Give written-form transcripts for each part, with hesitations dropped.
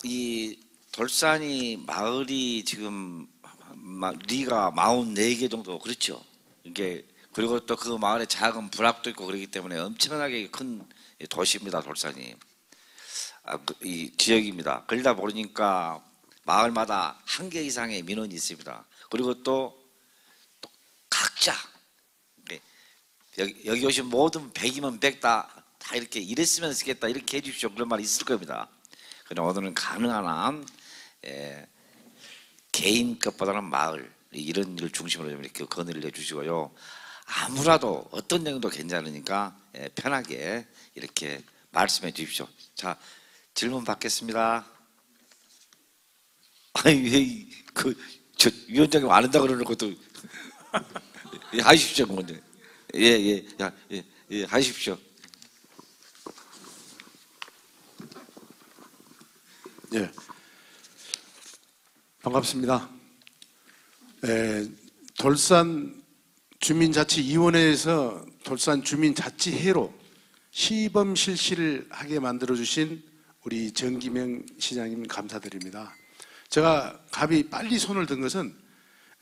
이 돌산이 마을이 지금 리가 44개 정도 그렇죠. 이게 그리고 또 그 마을에 작은 부락도 있고 그렇기 때문에 엄청나게 큰 도시입니다. 돌산이. 이 지역입니다. 그러다 보니까 마을마다 1개 이상의 민원이 있습니다. 그리고 또 각자 여기 오신 모든 100이면 100 다 이렇게 이랬으면 쓰겠다 이렇게 해주십시오. 그런 말이 있을 겁니다. 그러나 오늘은 가능한 한 개인 것보다는 마을 이런 일을 중심으로 좀 이렇게 건의를 해주시고요. 아무라도 어떤 내용도 괜찮으니까 편하게 이렇게 말씀해 주십시오. 자, 질문 받겠습니다. 아니 저 위원장님 안 한다 그러는 것도 하십시오. 먼저 예 하십시오. 예, 반갑습니다. 돌산 주민자치위원회에서 돌산 주민자치회로 시범 실시를 하게 만들어주신 우리 정기명 시장님 감사드립니다. 제가 갑이 빨리 손을 든 것은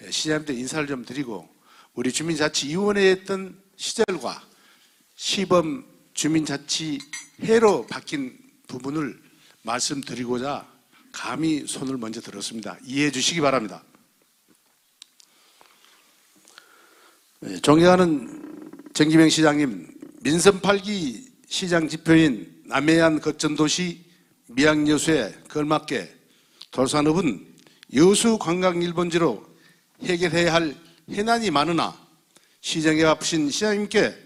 시장님께 인사를 좀 드리고 우리 주민자치위원회에 했던 시절과 시범 주민자치회로 바뀐 부분을 말씀드리고자 감히 손을 먼저 들었습니다. 이해해 주시기 바랍니다. 존경하는 정기명 시장님, 민선 8기 시장 지표인 남해안 거점도시 미양여수에 걸맞게 돌산읍은 여수 관광 1번지로 해결해야 할 해난이 많으나 시정에 바쁘신 시장님께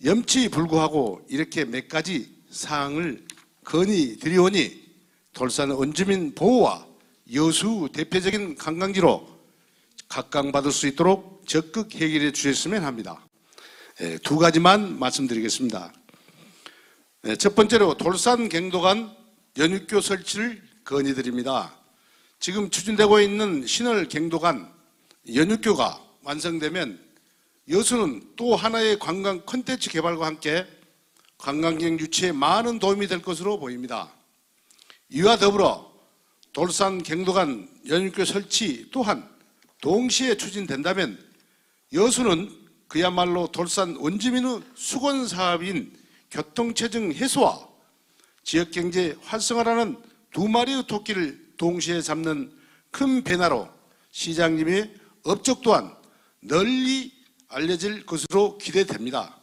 염치불구하고 이렇게 몇 가지 사항을 건의드리오니 돌산 원주민 보호와 여수 대표적인 관광지로 각광받을 수 있도록 적극 해결해 주셨으면 합니다. 두 가지만 말씀드리겠습니다. 첫 번째로 돌산 경도간 연육교 설치를 건의드립니다. 지금 추진되고 있는 신월 경도간 연육교가 완성되면 여수는 또 하나의 관광 콘텐츠 개발과 함께 관광객 유치에 많은 도움이 될 것으로 보입니다. 이와 더불어 돌산 경도간 연육교 설치 또한 동시에 추진된다면 여수는 그야말로 돌산 원주민의 수건사업인 교통체증 해소와 지역경제 활성화라는 두 마리의 토끼를 동시에 잡는 큰 변화로 시장님의 업적 또한 널리 알려질 것으로 기대됩니다.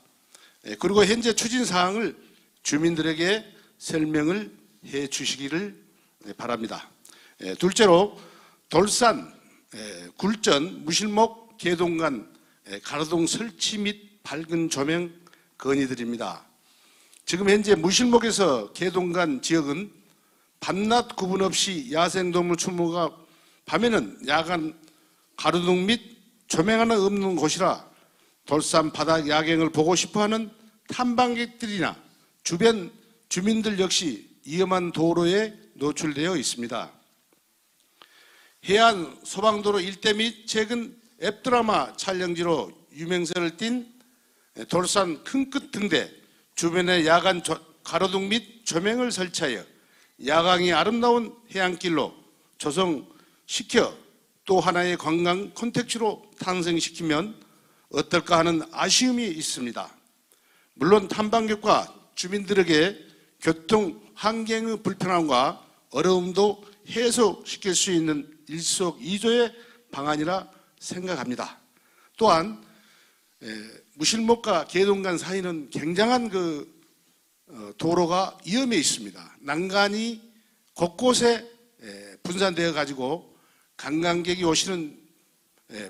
그리고 현재 추진 사항을 주민들에게 설명을 해 주시기를 바랍니다. 둘째로 돌산 굴전 무실목 개동간 가로등 설치 및 밝은 조명 건의드립니다. 지금 현재 무실목에서 개동간 지역은 밤낮 구분 없이 야생동물 출몰과 밤에는 야간 가로등 및 조명 하나 없는 곳이라 돌산 바다 야경을 보고 싶어하는 탐방객들이나 주변 주민들 역시 위험한 도로에 노출되어 있습니다. 해안 소방도로 일대 및 최근 앱드라마 촬영지로 유명세를 띈 돌산 큰끝 등대 주변에 야간 가로등 및 조명을 설치하여 야광이 아름다운 해안길로 조성시켜 또 하나의 관광 콘텐츠로 탄생시키면 어떨까 하는 아쉬움이 있습니다. 물론 탐방객과 주민들에게 교통 환경의 불편함과 어려움도 해소시킬 수 있는 일석이조의 방안이라 생각합니다. 또한 무실목과 개동간 사이는 굉장한 도로가 위험해 있습니다. 난간이 곳곳에 분산되어 가지고 관광객이 오시는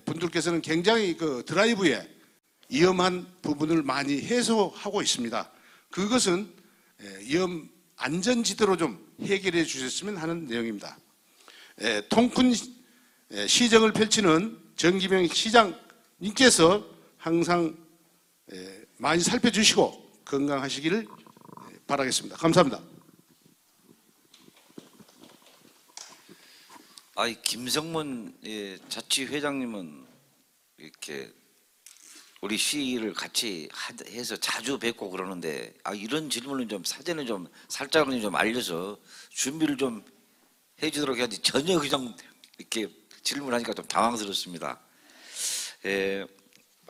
분들께서는 굉장히 드라이브에 위험한 부분을 많이 해소하고 있습니다. 그것은 위험 안전지대로 좀 해결해 주셨으면 하는 내용입니다. 통큰 시정을 펼치는 정기명 시장님께서 항상 많이 살펴주시고 건강하시기를 바라겠습니다. 감사합니다. 김성문 자치회장님은 이렇게 우리 시를 같이 해서 자주 뵙고 그러는데 이런 질문을 좀 사전에 좀 살짝은 좀 알려서 준비를 좀 해주도록 해야지 전혀 그냥 이렇게 질문하니까 좀 당황스럽습니다.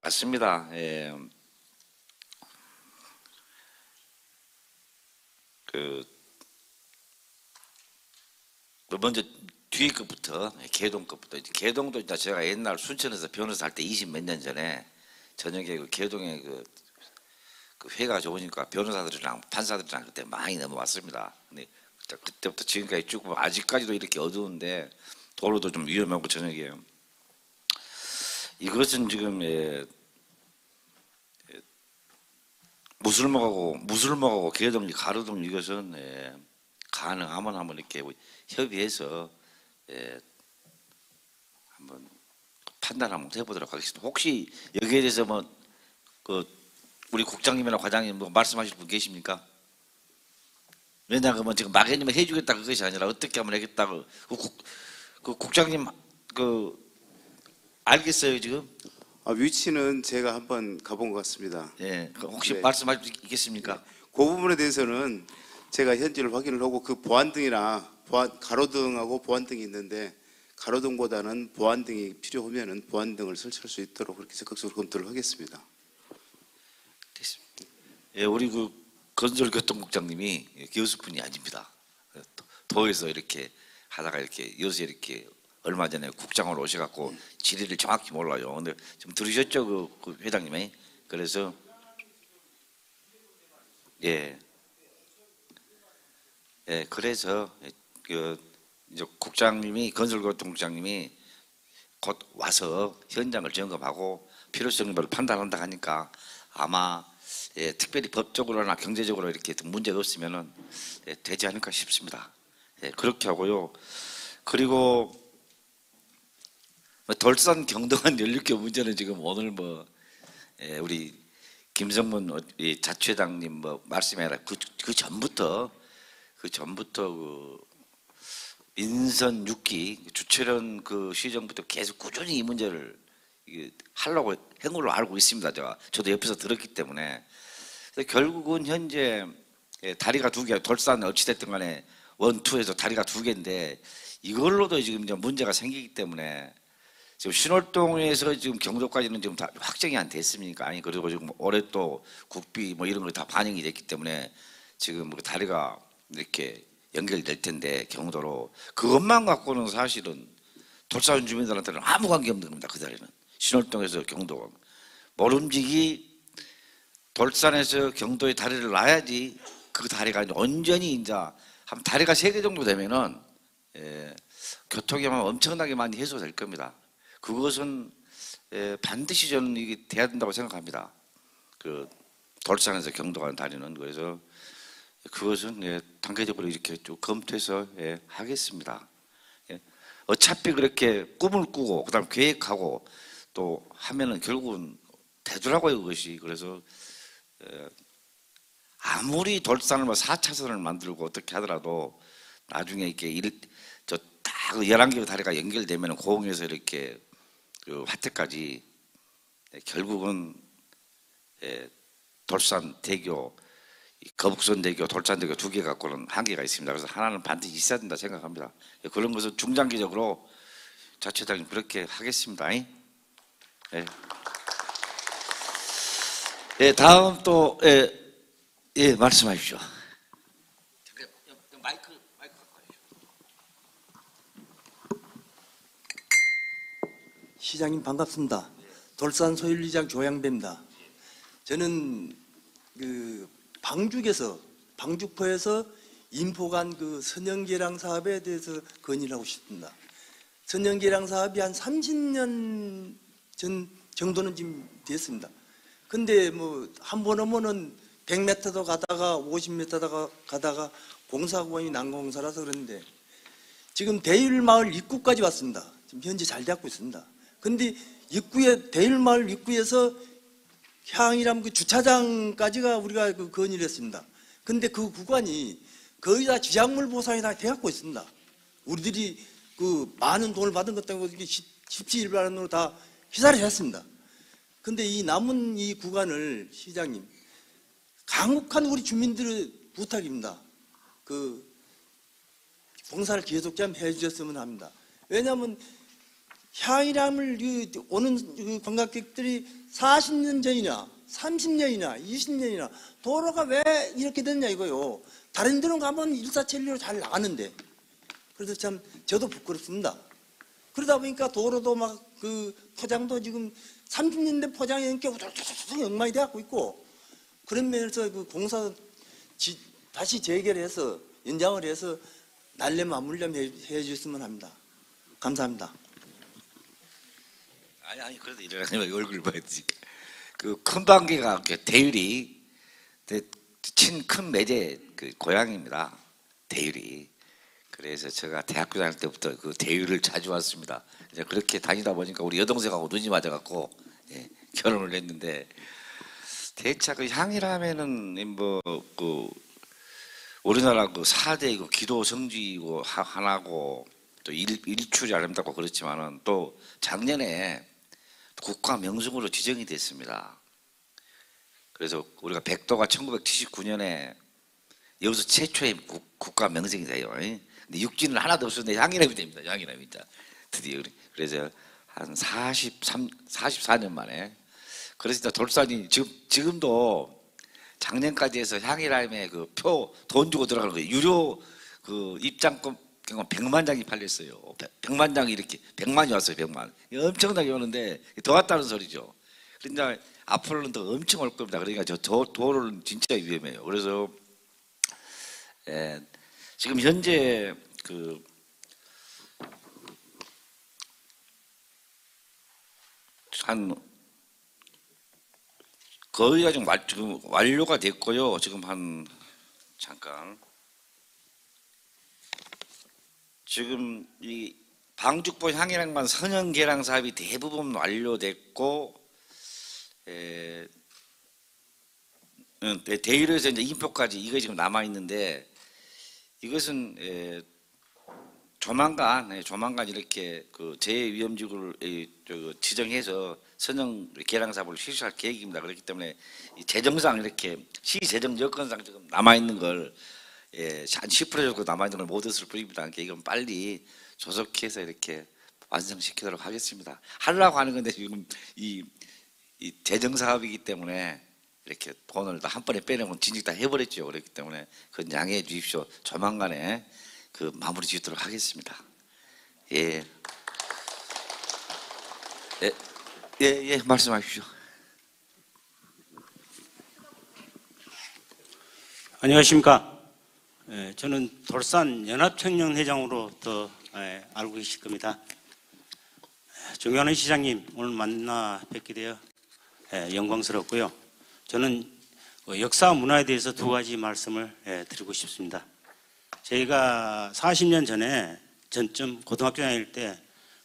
맞습니다. 먼저 뒤에 것부터 개동 것부터 개동도 이제 제가 옛날 순천에서 변호사 할 때 20 몇 년 전에 저녁에 그 개동에 그 회가 좋으니까 변호사들이랑 판사들이랑 그때 많이 넘어왔습니다. 근데 그때부터 지금까지 쭉 보면 아직까지도 이렇게 어두운데 도로도 좀 위험하고 저녁이에요. 이것은 지금 무술목하고 개동 가로등 이것은 가능하면 한번 이렇게 협의해서 한번 판단 한번 해보도록 하겠습니다. 혹시 여기에 대해서 우리 국장님이나 과장님 말씀하실 분 계십니까? 왜냐하면 지금 막연히만 해주겠다 그것이 아니라 어떻게 하면 하겠다고 국장님 알겠어요 지금? 위치는 제가 한번 가본 것 같습니다. 혹시 네. 말씀할 수 있겠습니까? 네. 그 부분에 대해서는 제가 현지를 확인을 하고 그 보안등이나 가로등하고 보안등이 있는데 가로등보다는 보안등이 필요하면은 보안등을 설치할 수 있도록 그렇게 적극적으로 검토를 하겠습니다. 됐습니다. 우리 그 건설교통국장님이 교수분이 아닙니다. 도에서 이렇게 하다가 이렇게 요새 이렇게 얼마 전에 국장으로 오셔갖고 지리를 정확히 몰라요. 근데 좀 들으셨죠 그 회장님이? 그래서 그래서 이제 국장님이 건설교통국장님이 곧 와서 현장을 점검하고 필요성을 판단한다 하니까 아마 특별히 법적으로나 경제적으로 이렇게 문제가 없으면은 되지 않을까 싶습니다. 그렇게 하고요. 그리고 돌산 경동안 연륙교 문제는 지금 오늘 우리 김성문 자치회장님 말씀이 아니라 그 전부터 민선 6기 주철현 시정부터 계속 꾸준히 이 문제를 하려고 한 걸로 알고 있습니다. 저도 옆에서 들었기 때문에. 그래서 결국은 현재 다리가 2개, 돌산 어찌됐든 간에 1, 2에서 다리가 2개인데 이걸로도 지금 이제 문제가 생기기 때문에 지금 신월동에서 지금 경도까지는 지금 다 확정이 안 됐습니까? 그리고 지금 올해 또 국비 이런 거 다 반영이 됐기 때문에 지금 다리가 이렇게 연결될 텐데 경도로 그것만 갖고는 사실은 돌산 주민들한테는 아무 관계 없는 겁니다. 그 다리는 신월동에서 경도 모름지기 돌산에서 경도에 다리를 놔야지 그 다리가 온전히 이제 한 다리가 3개 정도 되면은 교통이 엄청나게 많이 해소될 겁니다. 그것은 반드시 저는 이게 돼야 된다고 생각합니다. 그 돌산에서 경도 가는 다리는. 그래서 그것은 단계적으로 이렇게 쭉 검토해서 하겠습니다. 어차피 그렇게 꿈을 꾸고 그다음 계획하고 또 하면은 결국은 되더라고요 그것이. 그래서 아무리 돌산을 4차선을 만들고 어떻게 하더라도 나중에 이렇게 딱 11개의 다리가 연결되면 고흥에서 이렇게 화태까지 결국은 돌산대교, 거북선대교, 돌산대교 2개 갖고는 한계가 있습니다. 그래서 하나는 반드시 있어야 된다 생각합니다. 그런 것은 중장기적으로 자치회장님 그렇게 하겠습니다. 다음 또 말씀하십시오. 마이크 갖고 시장님 반갑습니다. 돌산 소일리장 조양배입니다. 저는 방죽포에서 인포간 선형계량 사업에 대해서 건의를 하고 싶습니다. 선형계량 사업이 한 30년 전 정도는 지금 됐습니다. 근데 한 번 오면은 100m도 가다가 50m도 가다가 공사구간이 난공사라서 그런데 지금 대율마을 입구까지 왔습니다. 지금 현재 잘 되고 있습니다. 근데 대율마을 입구에서 향이람 주차장까지가 우리가 건의를 했습니다. 근데 그 구간이 거의 다 지작물 보상이 다 돼갖고 있습니다. 우리들이 많은 돈을 받은 것 때문에 십시일반으로 다 희사를 했습니다. 근데 이 남은 이 구간을 시장님 강력한 우리 주민들의 부탁입니다. 그 공사를 계속 좀 해주셨으면 합니다. 왜냐하면 향이람을 오는 그 관광객들이 40년 전이나 30년이나 20년이나 도로가 왜 이렇게 됐냐 이거요. 다른 데는 가면 일사천리로 잘 나가는데. 그래서 참 저도 부끄럽습니다. 그러다 보니까 도로도 막 그 포장도 지금 30년 된 포장이 이렇게 우둘둘둘 엉망이 돼갖고 있고, 그런 면에서 그 공사 다시 재개해서 연장을 해서 날래 마무리좀 해주셨으면 합니다. 감사합니다. 아니 그래도 일어나면 얼굴 봐야지. 그 큰 방개가 대율이 큰 매제 그 고향입니다. 대율이. 그래서 제가 대학교 다닐 때부터 그 대율을 자주 왔습니다. 이제 그렇게 다니다 보니까 우리 여동생하고 눈이 맞아갖고 예, 결혼을 했는데, 대차 그 향이라면은 뭐 그 우리나라 그 4대 그 기도 성지이고 하나고 또 일출이 아름답고 그렇지만은 또 작년에 국가 명승으로 지정이 됐습니다. 그래서 우리가 백도가 1979년에 여기서 최초의 국가 명승이 돼요. 근데 육지는 하나도 없었는데 향이람이 됩니다. 향이람이 진짜 드디어. 그래서 한 44년 만에. 그래서 돌산이 지금도 작년까지 해서 향이람에 그 표 돈 주고 들어가는 거예요. 유료 그 입장권 100만 장이 팔렸어요. 100만 장이 이렇게 100만이 왔어요. 100만. 엄청나게 오는데 더 왔다는 소리죠. 그러니까 앞으로는 더 엄청 올 겁니다. 그러니까 저 도로는 진짜 위험해요. 그래서 지금 현재 그 한 거의가 지금 완료가 됐고요. 지금 한 잠깐 지금 이 방죽보 향이랑만 선형 개량 사업이 대부분 완료됐고, 대일에서 이제 인포까지 이거 지금 남아 있는데, 이것은 조만간 이렇게 그 재위험지구를 지정해서 선형 개량 사업을 실시할 계획입니다. 그렇기 때문에 이 재정상 이렇게 시 재정 여건상 지금 남아 있는 걸 한 10% 정도 남아 있는 걸 못 얻을 뿐입니다. 그러니까 이건 빨리 조속해서 이렇게 완성시키도록 하겠습니다. 하려고 하는 건데 지금 이 재정 사업이기 때문에 이렇게 돈을 다 한 번에 빼내면 진즉 다 해버렸죠. 그렇기 때문에 그건 양해해 주십시오. 조만간에 그 마무리 짓도록 하겠습니다. 예. 말씀하십시오. 안녕하십니까. 저는 돌산 연합청년회장으로 더 알고 계실 겁니다. 존경하는 시장님, 오늘 만나 뵙게 되어 영광스럽고요. 저는 역사 문화에 대해서 두 가지 말씀을 드리고 싶습니다. 저희가 40년 전에 전쯤 고등학교 다닐 때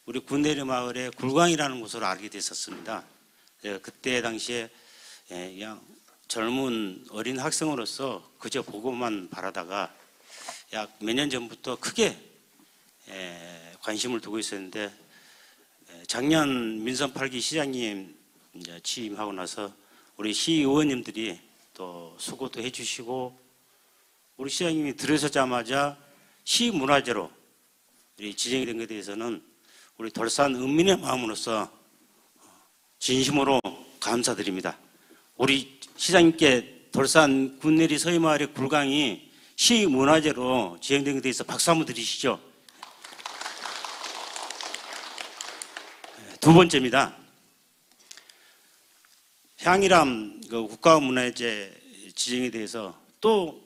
우리 군내리 마을에 굴광이라는 곳을 알게 됐었습니다. 그때 당시에 그냥 젊은 어린 학생으로서 그저 보고만 바라다가 약 몇 년 전부터 크게 관심을 두고 있었는데, 작년 민선 8기 시장님 이제 취임하고 나서 우리 시의원님들이 또 수고도 해주시고, 우리 시장님이 들어서자마자 시문화재로 지정이 된 것에 대해서는 우리 돌산 은민의 마음으로서 진심으로 감사드립니다. 우리 시장님께 돌산 군내리 서해마을의 굴강이 시문화재로 지정된 것에 대해서 박수 한번 드리시죠. 두 번째입니다. 향이람 국가문화재 지정에 대해서 또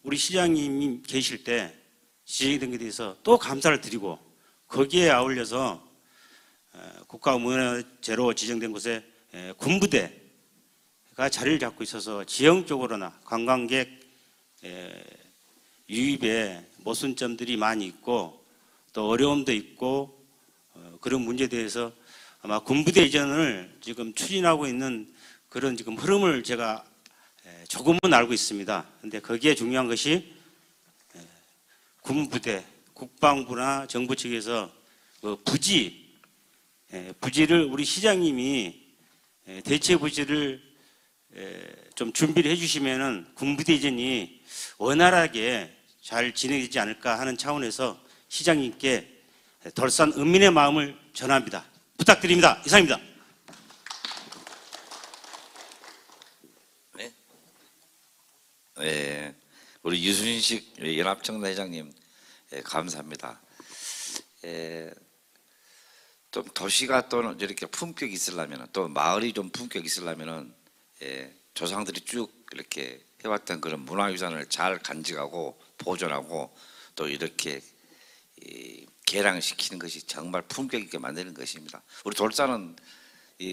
우리 시장님이 계실 때 지정이 된 것에 대해서 또 감사를 드리고, 거기에 아울러서 국가문화재로 지정된 곳에 군부대가 자리를 잡고 있어서 지형적으로나 관광객 유입에 모순점들이 많이 있고 또 어려움도 있고, 그런 문제에 대해서 아마 군부대 이전을 지금 추진하고 있는 그런 지금 흐름을 제가 조금은 알고 있습니다. 그런데 거기에 중요한 것이 군부대, 국방부나 정부 측에서 부지를 우리 시장님이 대체 부지를 좀 준비를 해주시면은 군부대 이전이 원활하게 잘 진행되지 않을까 하는 차원에서 시장님께 덜산 은민의 마음을 전합니다. 부탁드립니다. 이상입니다. 네, 우리 유순식 연합정당 회장님 감사합니다. 좀 도시가 또 이렇게 품격이 있으려면 또 마을이 좀 품격이 있으려면은 조상들이 쭉 이렇게 해왔던 그런 문화유산을 잘 간직하고 보존하고 또 이렇게 개량시키는 것이 정말 품격 있게 만드는 것입니다. 우리 돌산은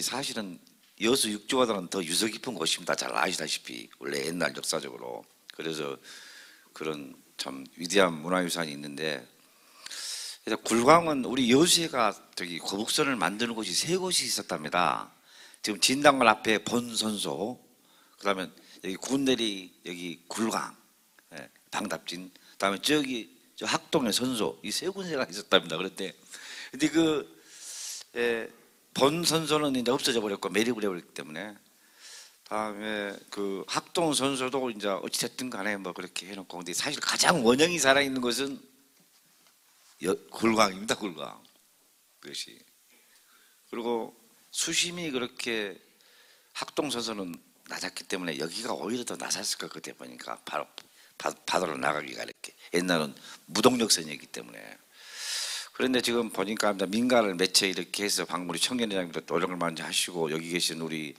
사실은 여수 육지보다는 더 유서 깊은 곳입니다. 잘 아시다시피 원래 옛날 역사적으로. 그래서 그런 참 위대한 문화유산이 있는데, 그래서 굴광은 우리 여수에가 저기 거북선을 만드는 곳이 3곳이 있었답니다. 지금 진당관 앞에 본선소, 그다음에 여기 군대리 여기 굴광, 방답진, 그다음에 저기 저 학동의 선소, 이 3군데가 있었답니다. 그런데 근데 본선소는 이제 없어져 버렸고 매립을 해버렸기 때문에, 다음에 그 학동 선소도 이제 어찌됐든 간에 뭐 그렇게 해놓고, 근데 사실 가장 원형이 살아있는 것은 굴광입니다. 굴광 그것이. 그리고 수심이 그렇게 학동 선소는 낮았기 때문에 여기가 오히려 더 낮았을 것 같아 보니까 바로 바다로 나가기가 이렇게, 옛날은 무동력선이었기 때문에. 그런데 지금 보니까 민가를 매체 이렇게 해서 방금 우리 청년회장님도 노력을 많이 하시고, 여기 계신 우리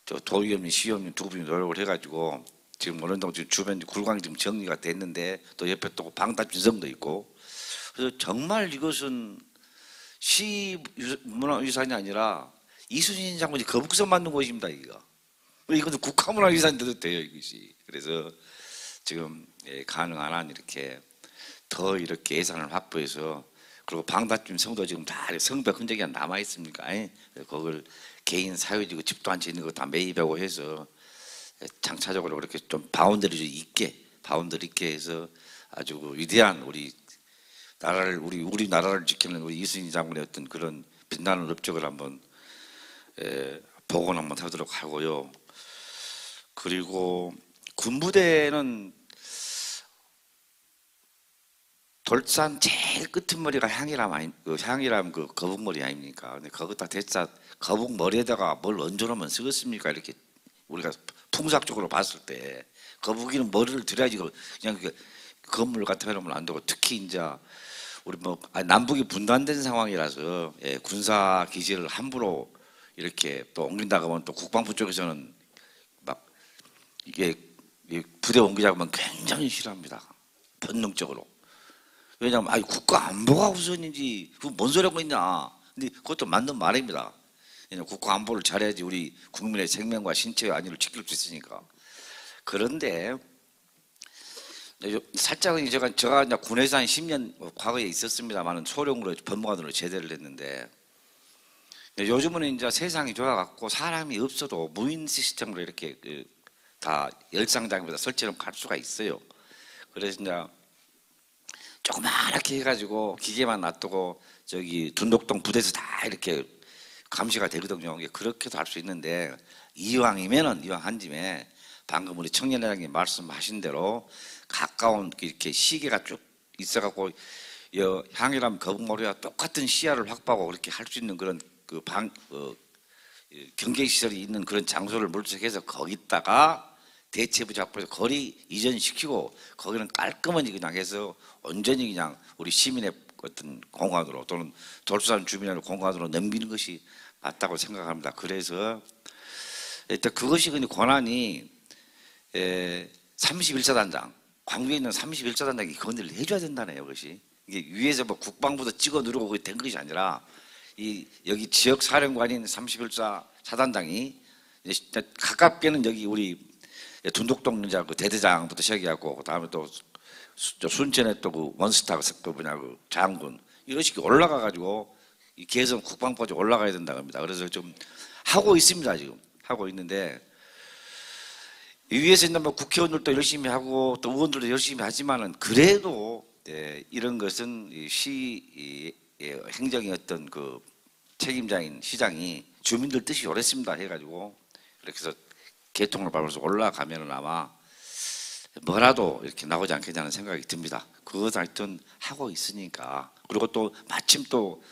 저 도의원님, 시의원님 두 분이 노력을 해가지고 지금 어느 정도 지금 주변 굴광이 좀 정리가 됐는데, 또 옆에 또 방답진성도 있고, 그래서 정말 이것은 시 문화유산이 아니라 이순신 장군이 거북선 만든 곳입니다. 이것은 국가문화유산이 돼도 돼요, 이것이. 그래서 지금 가능한 한 이렇게 더 이렇게 예산을 확보해서, 그리고 방답진 성도 지금 다 성벽 흔적이 남아 있습니까? 그걸 개인 사유지고 집도 한 채 있는 거 다 매입하고 해서 장차적으로 그렇게 좀 바운더리 있게 해서 아주 위대한 우리 나라를 지키는 우리 이순신 장군의 어떤 그런 빛나는 업적을 한번 복원 한번 하도록 하고요. 그리고 군부대는 돌산 제일 끝머리가 향이람 그 거북머리 아닙니까? 근데 거기다 대짜 거북머리에다가 뭘 얹어놓으면 쓰겠습니까? 이렇게 우리가 풍삭적으로 봤을 때 거북이는 머리를 들여야지 그냥 그 건물 같은 거 해놓으면 안 되고, 특히 이제 우리 남북이 분단된 상황이라서 군사 기지를 함부로 이렇게 또 옮긴다고 하면 또 국방부 쪽에서는 막 이게 부대 옮기자고 하면 굉장히 싫어합니다. 본능적으로. 왜냐하면 국가 안보가 우선인지 뭔 소리 하고 있냐. 근데 그것도 맞는 말입니다. 국가 안보를 잘해야지 우리 국민의 생명과 신체의 안위를 지킬 수 있으니까. 그런데 살짝은 제가 이제 군에서 한 10년 과거에 있었습니다만은 소령으로 법무관으로 제대를 했는데, 요즘은 이제 세상이 좋아갖고 사람이 없어도 무인 시스템으로 이렇게 다 열상장비에다 설치하면 갈 수가 있어요. 그래서 이제 조그맣게 해가지고 기계만 놔두고 저기 둔독동 부대에서 다 이렇게 감시가 되거든요. 그렇게도 할 수 있는데, 이왕 한 짐에 방금 우리 청년회장님 말씀하신 대로 가까운 이렇게 시계가 쭉 있어갖고 향이람 거북머리와 똑같은 시야를 확보하고 그렇게 할 수 있는 그런 경계 시설이 있는 그런 장소를 물색해서 거기다가 대체부 잡고서 거리 이전시키고, 거기는 깔끔하게 그냥 해서 온전히 그냥 우리 시민의 어떤 공간으로 또는 돌산 주민의 공간으로 넘기는 것이 맞다고 생각합니다. 그래서 일단 그것이 근데 권한이 31사단장, 광주에 있는 31사단장이 건의를 해줘야 된다네요. 그것이 이게 위에서 뭐 국방부도 찍어 누르고 그게 된 것이 아니라 여기 지역 사령관인 31사 사단장이 가깝게는 여기 우리 둔독동 그 대대장부터 시작해갖고, 그다음에 또 순천에 또 그 원스타 그 장군 이런 식이 올라가가지고 이 개성 국방부까지 올라가야 된다고 합니다. 그래서 좀 하고 있습니다. 지금 하고 있는데, 이 위에서 있는 뭐 국회의원들도 열심히 하고 또 의원들도 열심히 하지만은 그래도 이런 것은 시 행정의 어떤 그 책임자인 시장이 주민들 뜻이 옳았습니다 해가지고 이렇게 해서 개통을 밟아서 올라가면은 아마 뭐라도 이렇게 나오지 않겠냐는 생각이 듭니다. 그것 하여튼 하고 있으니까. 그리고 또 마침 또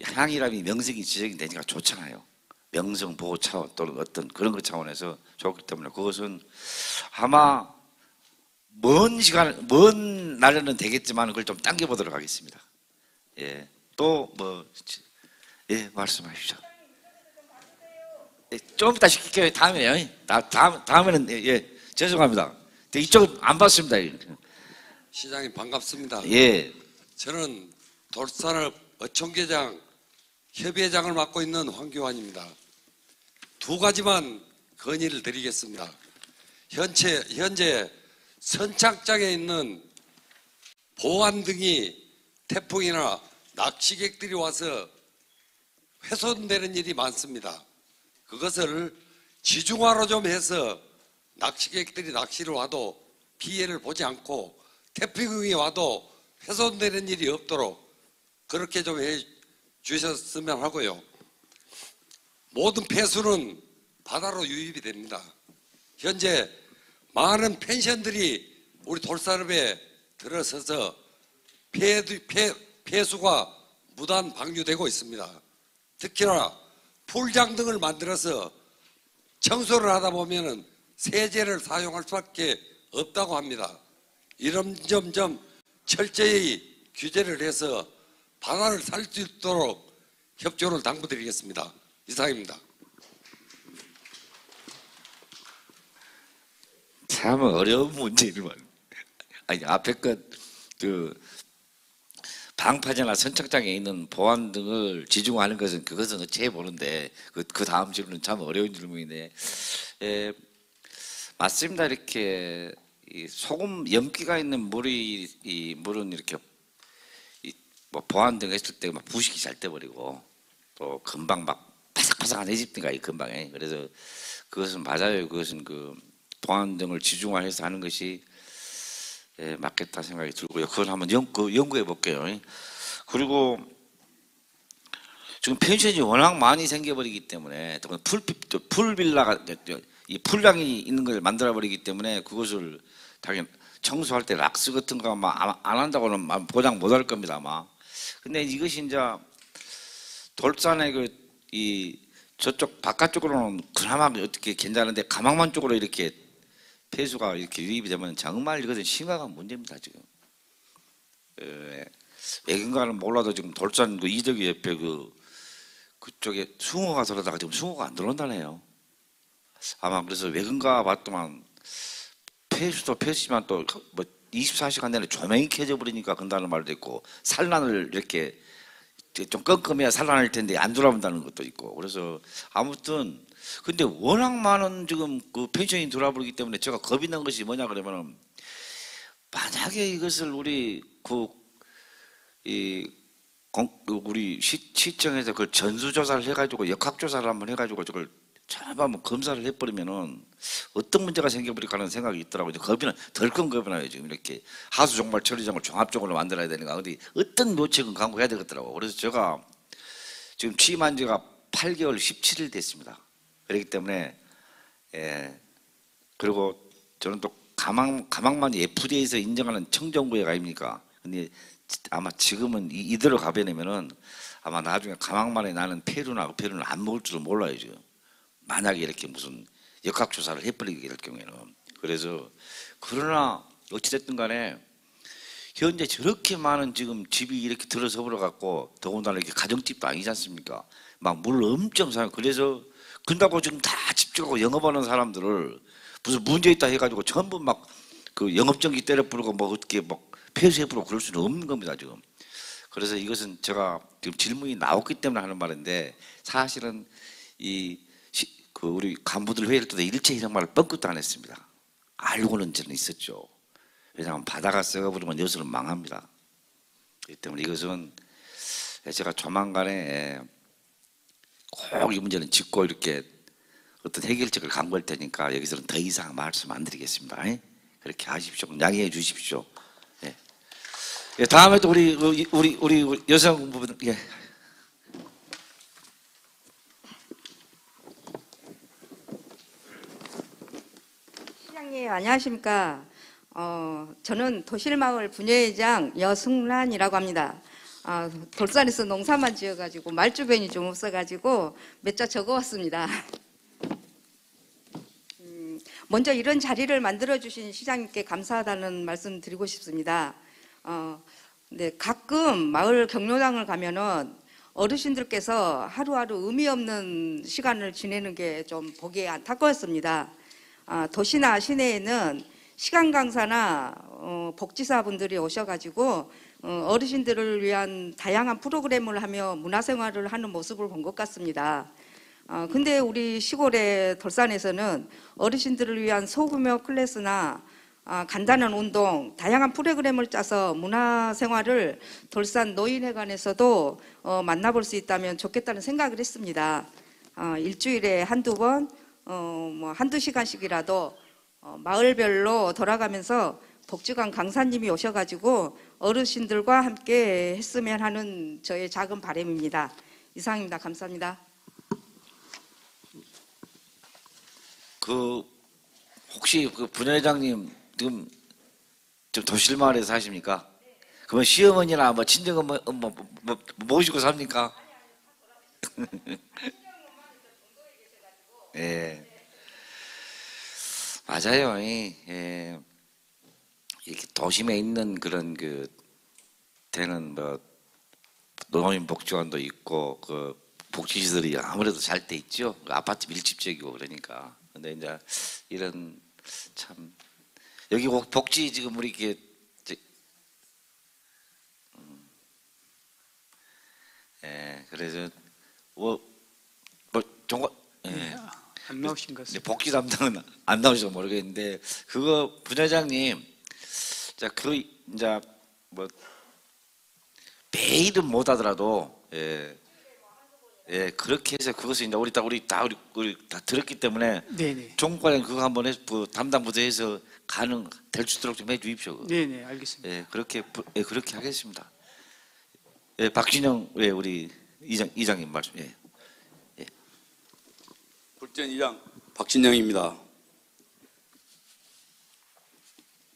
향이람이 명성이 지적이 되니까 좋잖아요. 명성 보호 차원 또는 어떤 그런 것 차원에서 좋기 때문에 그것은 아마 먼 시간, 먼 날에는 되겠지만 그걸 좀 당겨보도록 하겠습니다. 예, 또 뭐, 예, 말씀하십시오. 예, 좀 이따 시킬게요. 다음에요. 다음에는 예, 죄송합니다. 이쪽은 안 봤습니다. 시장님 반갑습니다. 예, 저는 돌산업 어촌계장 협의회장을 맡고 있는 황교안입니다. 두 가지만 건의를 드리겠습니다. 현재 선착장에 있는 보안 등이 태풍이나 낚시객들이 와서 훼손되는 일이 많습니다. 그것을 지중화로 좀 해서 낚시객들이 낚시를 와도 피해를 보지 않고 태풍이 와도 훼손되는 일이 없도록 그렇게 좀 해 주셨으면 하고요. 모든 폐수는 바다로 유입이 됩니다. 현재 많은 펜션들이 우리 돌산업에 들어서서 폐수가 무단 방류되고 있습니다. 특히나 풀장 등을 만들어서 청소를 하다 보면은 세제를 사용할 수밖에 없다고 합니다. 이런 점 좀 철저히 규제를 해서 바다를 살 수 있도록 협조를 당부드리겠습니다. 이상입니다. 참 어려운 문제를 아니 앞에 그 방파제나 선착장에 있는 보안 등을 지중화하는 것은 그것은 어찌 보는데 그 다음 질문은 참 어려운 질문인데 맞습니다. 이렇게 이 소금 염기가 있는 물이 이 물은 이렇게 뭐 보안 등 했을 때 막 부식이 잘 돼버리고 또 금방 막 바삭바삭한 해집든가 이 금방에 그래서 그것은 맞아요. 그것은 그 보안 등을 지중화해서 하는 것이 맞겠다 생각이 들고요. 그걸 한번 연구해 볼게요. 그리고 지금 펜션이 워낙 많이 생겨버리기 때문에 풀빌라가 이 풀량이 있는 걸 만들어 버리기 때문에 그것을 당연히 청소할 때 락스 같은 거 아마 안 한다고는 보장 못 할 겁니다 아마. 근데 이것이 이제 돌산의 이 저쪽 바깥쪽으로는 그나마 어떻게 괜찮은데 가망만 쪽으로 이렇게 폐수가 이렇게 유입이 되면 정말 이것은 심각한 문제입니다 지금. 왜인가는 몰라도 지금 돌산 그 이덕이 옆에 그쪽에 숭어가 들어다가 지금 숭어가 안 들어온다네요. 아마 그래서 왜인가 봤더만 폐수도 폐수지만 또 뭐 24시간 내내 조명이 켜져 버리니까 그런다는 말도 있고 산란을 이렇게 좀 껌껌해야 산란할 텐데 안 돌아온다는 것도 있고 그래서 아무튼 근데 워낙 많은 지금 그 펜션이 돌아버리기 때문에 제가 겁이 난 것이 뭐냐 그러면은 만약에 이것을 우리 우리 시청에서 그 전수조사를 해가지고 역학조사를 한번 해가지고 저걸 전부 한번 검사를 해버리면은 어떤 문제가 생겨버릴까 하는 생각이 있더라고요. 겁이는 덜큰 겁이 나요. 지금 이렇게 하수 종말 처리장을 종합적으로 만들어야 되니까 근데 어떤 묘책은 강구해야 되겠더라고. 그래서 제가 지금 취임한 지가 8개월 17일 됐습니다. 그렇기 때문에 그리고 저는 또 가망만 FDA에서 인정하는 청정구역 아닙니까? 근데 아마 지금은 이대로 가버리면은 아마 나중에 가망만에 나는 폐류는 안 먹을 줄은 몰라요 지금. 만약에 이렇게 무슨 역학조사를 해버리게 될 경우에는. 그래서 그러나 어찌됐든 간에 현재 저렇게 많은 지금 집이 이렇게 들어서 버려 갖고 더군다나 이렇게 가정집도 아니지 않습니까? 막 물 엄청 사요. 그래서 근다고 지금 다 집중하고 영업하는 사람들을 무슨 문제 있다 해가지고 전부 막 그 영업정지 때려 부르고 뭐 어떻게 막 폐쇄해 부르고 그럴 수는 없는 겁니다 지금. 그래서 이것은 제가 지금 질문이 나왔기 때문에 하는 말인데 사실은 우리 간부들 회의를 때도 일체 이런 말을 뻥끗도 안 했습니다. 알고는 저는 있었죠. 왜냐하면 바다가 썩어버리면 여수는 망합니다. 그렇기 때문에 이것은 제가 조만간에 꼭 이 문제는 짚고 이렇게 어떤 해결책을 강구할 테니까 여기서는 더 이상 말씀 안 드리겠습니다. 그렇게 하십시오. 양해해 주십시오. 다음에 또 우리 여성분들 시장님 안녕하십니까? 저는 도실마을 분회장 여승란이라고 합니다. 돌산에서 농사만 지어가지고 말주변이 좀 없어가지고 몇 자 적어왔습니다. 먼저 이런 자리를 만들어주신 시장님께 감사하다는 말씀 드리고 싶습니다. 네, 가끔 마을 경로당을 가면은 어르신들께서 하루하루 의미 없는 시간을 지내는 게 좀 보기에 안타까웠습니다. 도시나 시내에는 시간 강사나 복지사분들이 오셔가지고 어르신들을 위한 다양한 프로그램을 하며 문화생활을 하는 모습을 본 것 같습니다. 근데 우리 시골의 돌산에서는 어르신들을 위한 소규모 클래스나 간단한 운동, 다양한 프로그램을 짜서 문화생활을 돌산 노인회관에서도 만나볼 수 있다면 좋겠다는 생각을 했습니다. 일주일에 한두 번, 한두 시간씩이라도 마을별로 돌아가면서 복지관 강사님이 오셔가지고 어르신들과 함께 했으면 하는 저의 작은 바람입니다. 이상입니다. 감사합니다. 혹시 그 분회장님 지금 도실마을에 사십니까? 그러면 시어머니나 뭐 친정어머 모시고 삽니까? 예, 맞아요. 예. 이렇게 도심에 있는 그런 그 데는 뭐 노인복지관도 있고 그 복지시설이 아무래도 잘 돼 있죠. 그 아파트 밀집적이고 그러니까. 근데 이제 이런 참 여기 복지 지금 우리 이렇게 예, 그래서 예. 안 나오신 것 같습니다. 복지 담당은 안 나오셔서 모르겠는데 그거 분회장님 자 그 이제 뭐 매일은 못 하더라도 예, 그렇게 해서 그것을 이제 우리 다 들었기 때문에 네네. 정권에 그거 한번 해서 그 담당 부서에서 될 수 있도록 좀 해주십시오. 네네, 알겠습니다. 예, 그렇게 하겠습니다. 예, 박진영 우리 이장님 말씀. 예. 굴전 이장 박진영입니다.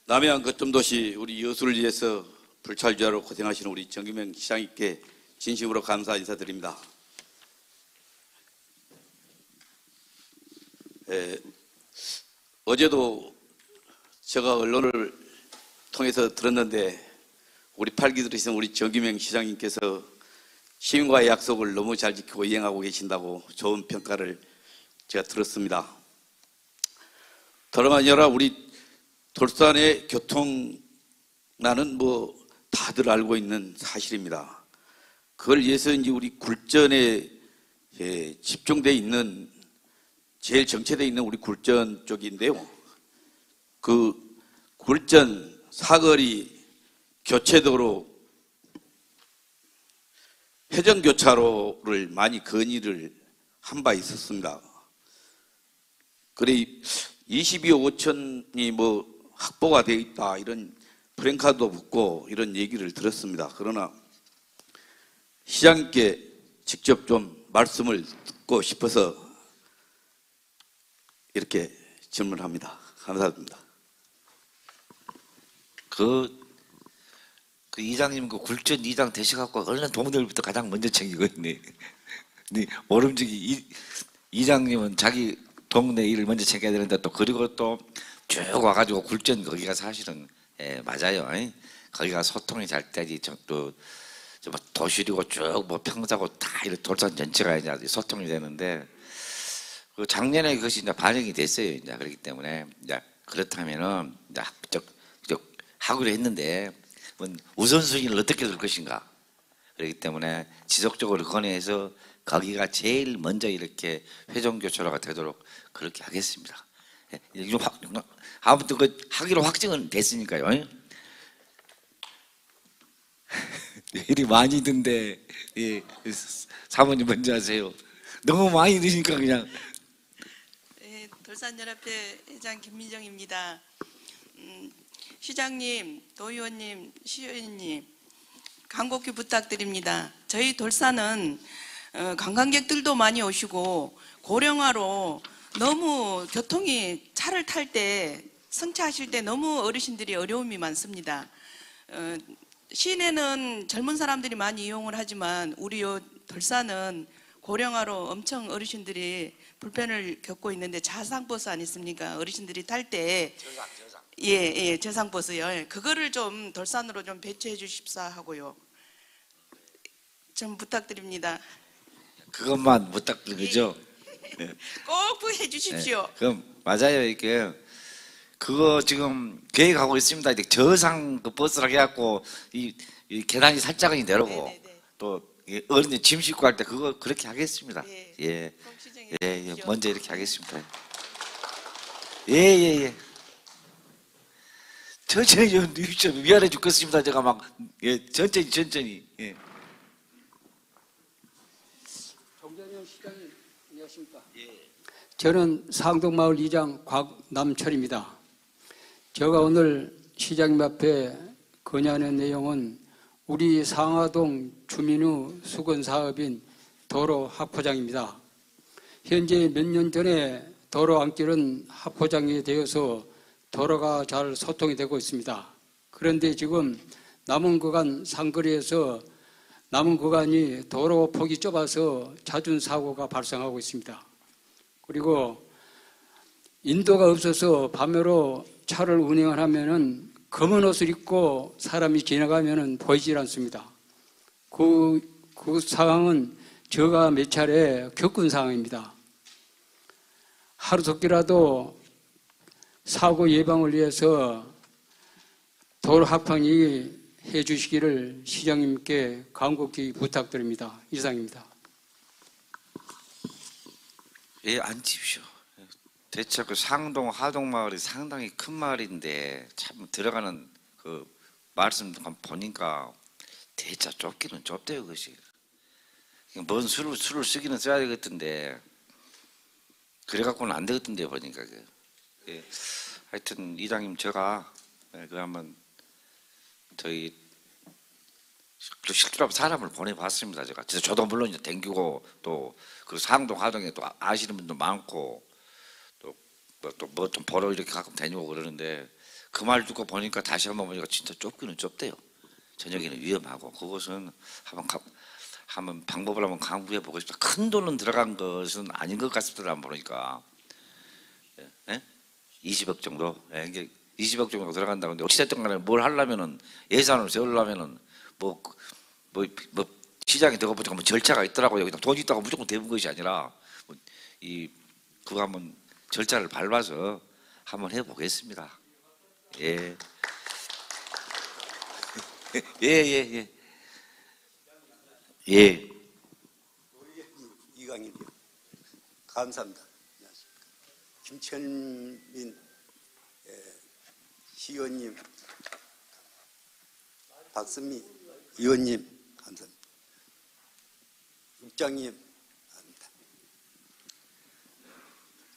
남해안 거점도시 우리 여수를 위해서 불찰주하러 고생하시는 우리 정규명 시장님께 진심으로 감사 인사드립니다. 어제도 제가 언론을 통해서 들었는데 우리 8기 들으신 우리 정규명 시장님께서 시민과의 약속을 너무 잘 지키고 이행하고 계신다고 좋은 평가를 제가 들었습니다. 다름 아니라 우리 돌산의 교통난은 뭐 다들 알고 있는 사실입니다. 그걸 위해서 이제 우리 굴전에 집중되어 있는 제일 정체되어 있는 우리 굴전 쪽인데요. 그 굴전 사거리 교체도로 회전교차로를 많이 건의를 한 바 있었습니다. 그래 22억 5천이 뭐 확보가 되어 있다 이런 프랭카드도 붙고 이런 얘기를 들었습니다. 그러나 시장님께 직접 좀 말씀을 듣고 싶어서 이렇게 질문합니다. 감사합니다. 그 이장님 그 굴전 이장 되셔갖고 얼른 동네일부터 가장 먼저 챙기고 있네. 모름지기 이장님은 자기 동네 일을 먼저 챙겨야 되는데 또 그리고 또 쭉 와가지고 굴전 거기가 사실은 맞아요. 거기가 소통이 잘 되지 또 도시리고 쭉 뭐 평사고 다 이렇게 돌산 전체가 이제 소통이 되는데 그 작년에 그것이 이제 반영이 됐어요. 이제 그렇기 때문에 이제 그렇다면은 이제 하기로 했는데 우선순위를 어떻게 둘 것인가 그렇기 때문에 지속적으로 건의해서 거기가 제일 먼저 이렇게 회전교차로가 되도록 그렇게 하겠습니다. 아무튼 그 하기로 확정은 됐으니까요. 일이 많이 든데 사모님 먼저 하세요. 너무 많이 드시니까 그냥. 네, 돌산연합회 회장 김민정입니다. 시장님, 도의원님, 시의원님 간곡히 부탁드립니다. 저희 돌산은 관광객들도 많이 오시고 고령화로 너무 교통이 차를 탈 때 승차하실 때 너무 어르신들이 어려움이 많습니다. 시내는 젊은 사람들이 많이 이용을 하지만 우리 요 돌산은 고령화로 엄청 어르신들이 불편을 겪고 있는데 저상버스 아니습니까? 어르신들이 탈 때 예, 저상버스요. 그거를 좀 돌산으로 좀 배치해 주십사 하고요. 좀 부탁드립니다. 그것만 부탁드리죠. 네. 꼭 구해 주십시오. 네. 그럼 맞아요. 이게 그거 지금 계획하고 있습니다. 이제 저상 그 버스라고 해갖고 이 계단이 살짝은 내려고 네네네. 또 어른들 짐 싣고 할 때 그거 그렇게 하겠습니다. 네. 예, 꼭 시정해 예, 주십시오. 먼저 이렇게 하겠습니다. 예. 천천히 좀 미안해 죽겠습니다. 제가 막 예, 천천히 예. 정재현 시장님 안녕하십니까? 저는 상동마을 이장 곽남철입니다. 제가 오늘 시장님 앞에 건의하는 내용은 우리 상하동 주민의 수건 사업인 도로 하포장입니다. 현재 몇 년 전에 도로 안길은 하포장이 되어서 도로가 잘 소통이 되고 있습니다. 그런데 지금 남은 구간 상거리에서 남은 구간이 도로 폭이 좁아서 잦은 사고가 발생하고 있습니다. 그리고 인도가 없어서 밤으로 차를 운행을 하면은 검은 옷을 입고 사람이 지나가면은 보이질 않습니다. 그 상황은 제가 몇 차례 겪은 상황입니다. 하루속기라도 사고 예방을 위해서 도로 하판이 해주시기를 시장님께 간곡히 부탁드립니다. 이상입니다. 예, 앉으십시오. 대체 그 상동 하동 마을이 상당히 큰 마을인데 참 들어가는 그 말씀 보니까 대체 좁기는 좁대요, 그것이. 뭔 술을 쓰기는 써야 되겠던데 그래갖고는 안 되겠던데 보니까. 예. 하여튼 이장님 제가 그 한번 저희 실제로 사람을 보내봤습니다. 제가 저도 물론 이제 댕기고 또 그 상동 하동에 또 아시는 분도 많고 또 뭐 좀 보러 이렇게 가끔 다니고 그러는데 그 말 듣고 보니까 다시 한번 보니까 진짜 좁기는 좁대요. 저녁에는 위험하고 그것은 한번 방법을 한번 강구해 보고 싶다. 큰 돈은 들어간 것은 아닌 것 같습니다. 안 보니까. 예? 20억 정도. 예, 이게 20억 정도 들어간다고 하는데 어찌됐든 간에 뭘 하려면은 예산을 세우려면은 뭐 시장에 들어가보니까 뭐 절차가 있더라고요. 여기다 돈이 있다고 무조건 되는 것이 아니라 그거 한번 절차를 밟아서 한번 해보겠습니다. 예. 예. 이강일이요. 감사합니다. 안녕하십니까. 김철민 시의원님, 박선미 의원님 감사합니다. 국장님 감사합니다.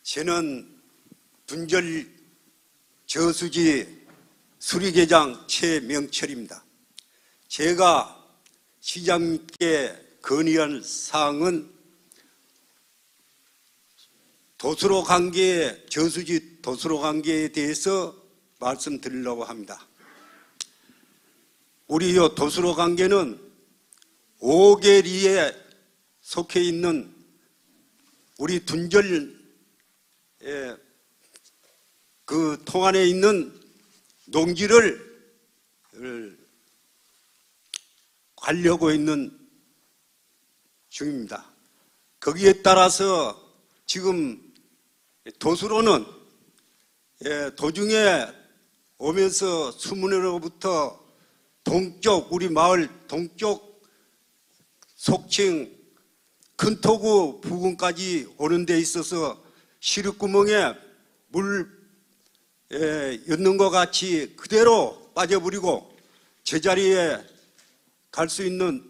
저는 분절 저수지 수리계장 최명철입니다. 제가 시장님께 건의할 사항은 도수로 관계, 저수지 도수로 관계에 대해서 말씀드리려고 합니다. 우리 요 도수로 관계는 5계리에 속해 있는 우리 둔절의 그 통안에 있는 농지를 관리하고 있는 중입니다. 거기에 따라서 지금 도수로는 도중에 오면서 수문으로부터 동쪽 우리 마을 동쪽 속칭 큰토구 부근까지 오는 데 있어서 시륵구멍에 물 였는 것 같이 그대로 빠져버리고 제자리에 갈 수 있는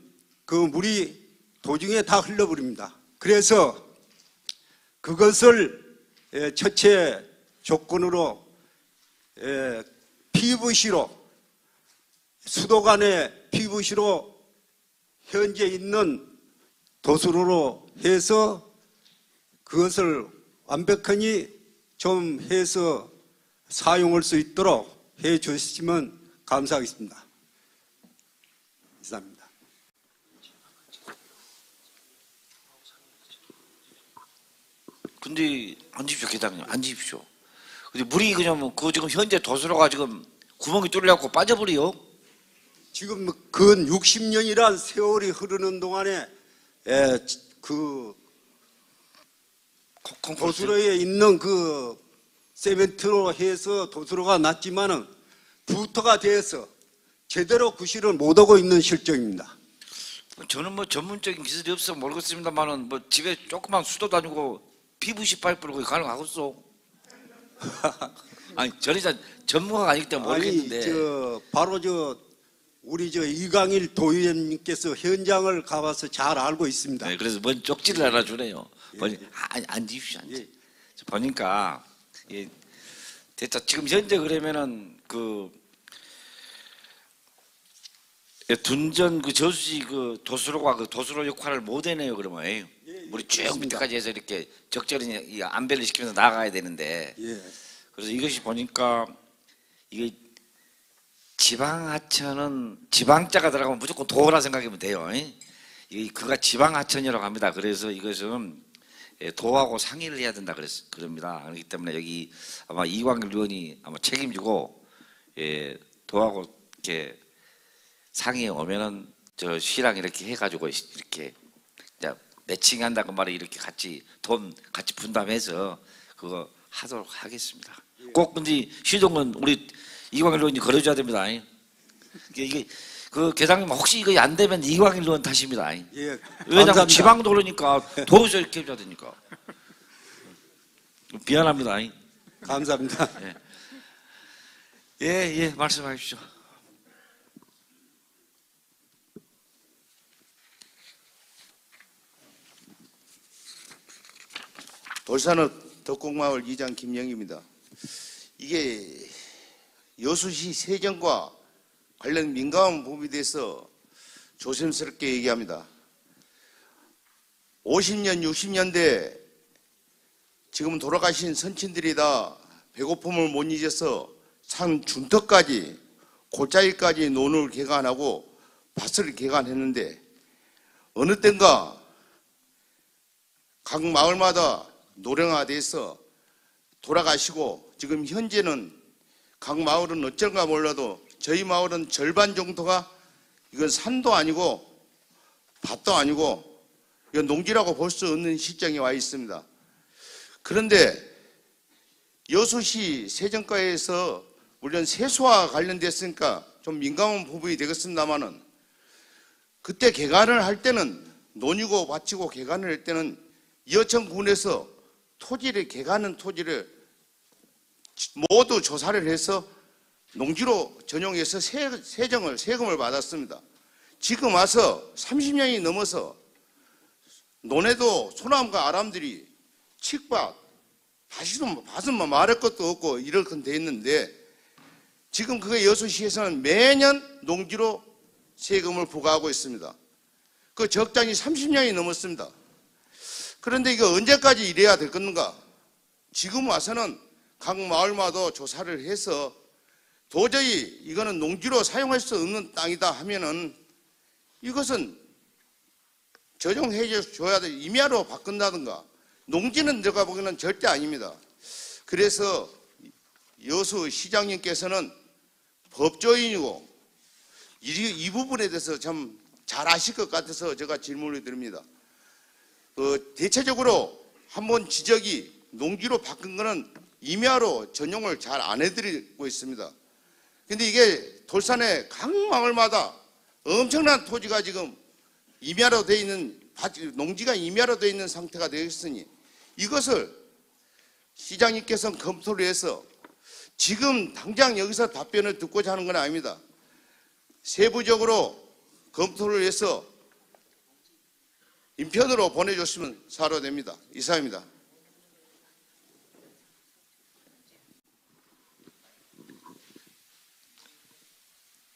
그 물이 도중에 다 흘러버립니다. 그래서 그것을 첫째 조건으로 PVC로 수도관의 PVC로 현재 있는 도수로로 해서 그것을 완벽하니 좀 해서 사용할 수 있도록 해 주시면 감사하겠습니다. 이상입니다. 근데 앉으십시오, 계장님, 앉으십시오. 근데 물이 그냥 그 지금 현재 도수로가 지금 구멍이 뚫려갖고 빠져버려요. 지금 근 60년이란 세월이 흐르는 동안에 그 도수로에 있는 그 세멘트로 해서 도수로가 났지만은 부터가 돼서 제대로 구실을 못하고 있는 실정입니다. 저는 뭐 전문적인 기술이 없어 모르겠습니다만은 뭐 집에 조그만 수도 다니고 PVC 파이프로 그게 가능하겠어. 아니 저는 전문가가 아니기 때문에 모르겠는데. 아니 바로 우리 이강일 도의원님께서 현장을 가봐서 잘 알고 있습니다. 네, 그래서 뭔 쪽지를 하나 주네요. 앉으십시오, 앉으. 보니까 됐다. 지금 현재 그러면은 둔전 저수지 도수로가 도수로 역할을 못 해내요. 그러면 물이 쭉 밑에까지 해서 이렇게 적절히 안배를 시키면서 나가야 되는데. 그래서 이것이 보니까 이게 지방하천은 지방자가 들어가면 무조건 도라 생각하면 돼요. 그가 지방하천이라고 합니다. 그래서 이것은 도하고 상의를 해야 된다 그럽니다. 그렇기 때문에 여기 아마 이광일 의원이 아마 책임지고 도하고 이렇게 상의에 오면은 저 시랑 이렇게 해가지고 이렇게 매칭한다고 말해 이렇게 돈 같이 분담해서 그거 하도록 하겠습니다. 꼭 근데 시동은 우리 이광일 의원이 걸어줘야 됩니다. 이게 그 계장님 혹시 이거 안 되면 이광일 의원 탓입니다. 왜냐면 지방도 그러니까 도저히 이렇게 해줘야 되니까. 미안합니다. 감사합니다. 예, 말씀하십시오. 돌산읍 덕곡마을 이장 김영입니다. 이게 여수시 세정과 관련 민감한 부분에 대해서 조심스럽게 얘기합니다. 50년, 60년대 지금 돌아가신 선친들이 다 배고픔을 못 잊어서 산 준터까지 골짜기까지 논을 개간하고 밭을 개간했는데 어느 땐가 각 마을마다 노령화돼서 돌아가시고 지금 현재는 각 마을은 어쩔까 몰라도 저희 마을은 절반 정도가 이건 산도 아니고 밭도 아니고 이건 농지라고 볼 수 없는 시점에 와 있습니다. 그런데 여수시 세정과에서 물론 세수와 관련됐으니까 좀 민감한 부분이 되겠습니다만은 그때 개간을 할 때는 논이고 밭이고 개간을 할 때는 여천군에서 개간한 토지를 모두 조사를 해서 농지로 전용해서 세금을 받았습니다. 지금 와서 30년이 넘어서 논에도 소나무가 아람들이 칡밭, 밭은 말할 것도 없고 이렇게 돼 있는데 지금 그게 여수시에서는 매년 농지로 세금을 부과하고 있습니다. 그 적장이 30년이 넘었습니다. 그런데 이거 언제까지 이래야 될 건가? 지금 와서는 각 마을마다 조사를 해서 도저히 이거는 농지로 사용할 수 없는 땅이다 하면은 이것은 조정해 줘야 돼. 임야로 바꾼다든가 농지는 들어가 보기는 절대 아닙니다. 그래서 여수 시장님께서는 법조인이고 이 부분에 대해서 참 잘 아실 것 같아서 제가 질문을 드립니다. 대체적으로 한번 지적이 농지로 바꾼 거는 임야로 전용을 잘 안 해드리고 있습니다. 근데 이게 돌산의 각 마을마다 엄청난 토지가 지금 임야로 되어 있는 농지가 임야로 되어 있는 상태가 되었으니 이것을 시장님께서는 검토를 해서 지금 당장 여기서 답변을 듣고자 하는 건 아닙니다. 세부적으로 검토를 해서 인편으로 보내줬으면 사료됩니다. 이상입니다.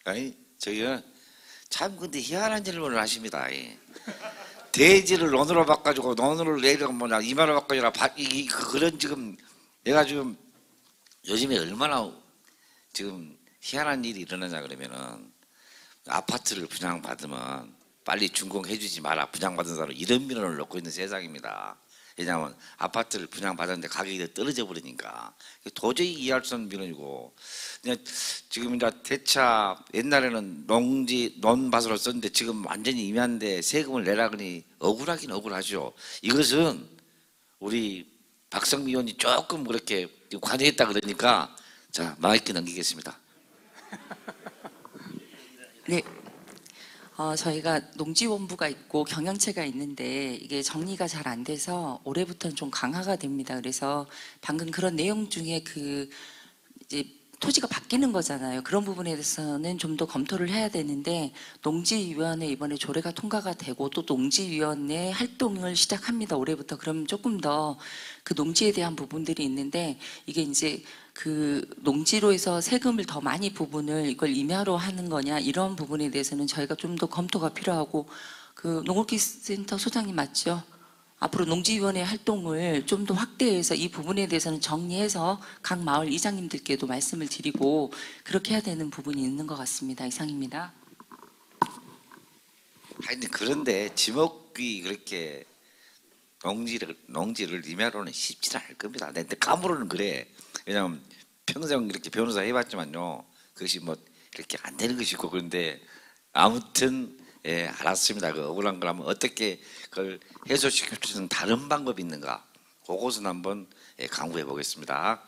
아니 저기가 참 근데 희한한 질문을 하십니다. 대지를 논으로 바꿔주고 논으로 내려 뭐냐 이마로 바꿔주라 그런 지금 내가 지금 요즘에 얼마나 지금 희한한 일이 일어나냐 그러면은 아파트를 분양받으면 빨리 준공해주지 마라. 분양받은 사람 이런 민원을 넣고 있는 세상입니다. 왜냐하면 아파트를 분양받았는데 가격이 떨어져 버리니까 도저히 이해할 수 없는 민원이고, 그냥 지금 이제 대차 옛날에는 논밭으로 썼는데 지금 완전히 임야인데 세금을 내라 그러니 억울하긴 억울하죠. 이것은 우리 박성미 의원이 조금 그렇게 관여했다 그러니까 자 마이크 넘기겠습니다. 네. 저희가 농지원부가 있고 경영체가 있는데 이게 정리가 잘 안 돼서 올해부터는 좀 강화가 됩니다. 그래서 방금 그런 내용 중에 이제 토지가 바뀌는 거잖아요. 그런 부분에 대해서는 좀 더 검토를 해야 되는데, 농지위원회 이번에 조례가 통과가 되고 또 농지위원회 활동을 시작합니다. 올해부터. 그럼 조금 더 그 농지에 대한 부분들이 있는데, 이게 이제 그 농지로 해서 세금을 더 많이 부분을 이걸 임야로 하는 거냐, 이런 부분에 대해서는 저희가 좀 더 검토가 필요하고, 그 농업기술센터 소장님 맞죠? 앞으로 농지위원회 활동을 좀 더 확대해서 이 부분에 대해서는 정리해서 각 마을 이장님들께도 말씀을 드리고 그렇게 해야 되는 부분이 있는 것 같습니다. 이상입니다. 아니 그런데 지목이 그렇게 농지를 임야로는 쉽지 않을 겁니다. 근데 감으로는 그래. 왜냐하면 평생 이렇게 변호사 해봤지만요, 그것이 뭐 이렇게 안 되는 것이고. 그런데 아무튼 예, 알았습니다. 그 억울한 걸 하면 어떻게 그걸 해소시킬 수 있는 다른 방법이 있는가, 그것은 한번 예, 강구해 보겠습니다.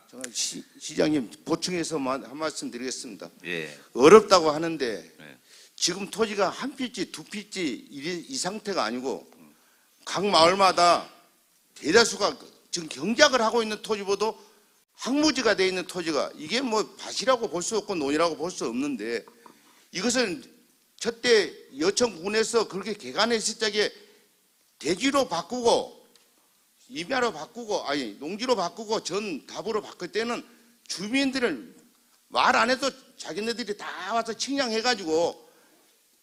시장님 보충해서 한 말씀 드리겠습니다. 예. 어렵다고 하는데 예. 지금 토지가 한 필지 두 필지 이 상태가 아니고 각 마을마다 대다수가 지금 경작을 하고 있는 토지보다 황무지가 되어 있는 토지가, 이게 뭐 밭이라고 볼 수 없고 논이라고 볼 수 없는데, 이것은 저때 여천군에서 그렇게 개간했을 적에 대지로 바꾸고 임야로 바꾸고 아니 농지로 바꾸고 전답으로 바꿀 때는 주민들을 말 안 해도 자기네들이 다 와서 측량해가지고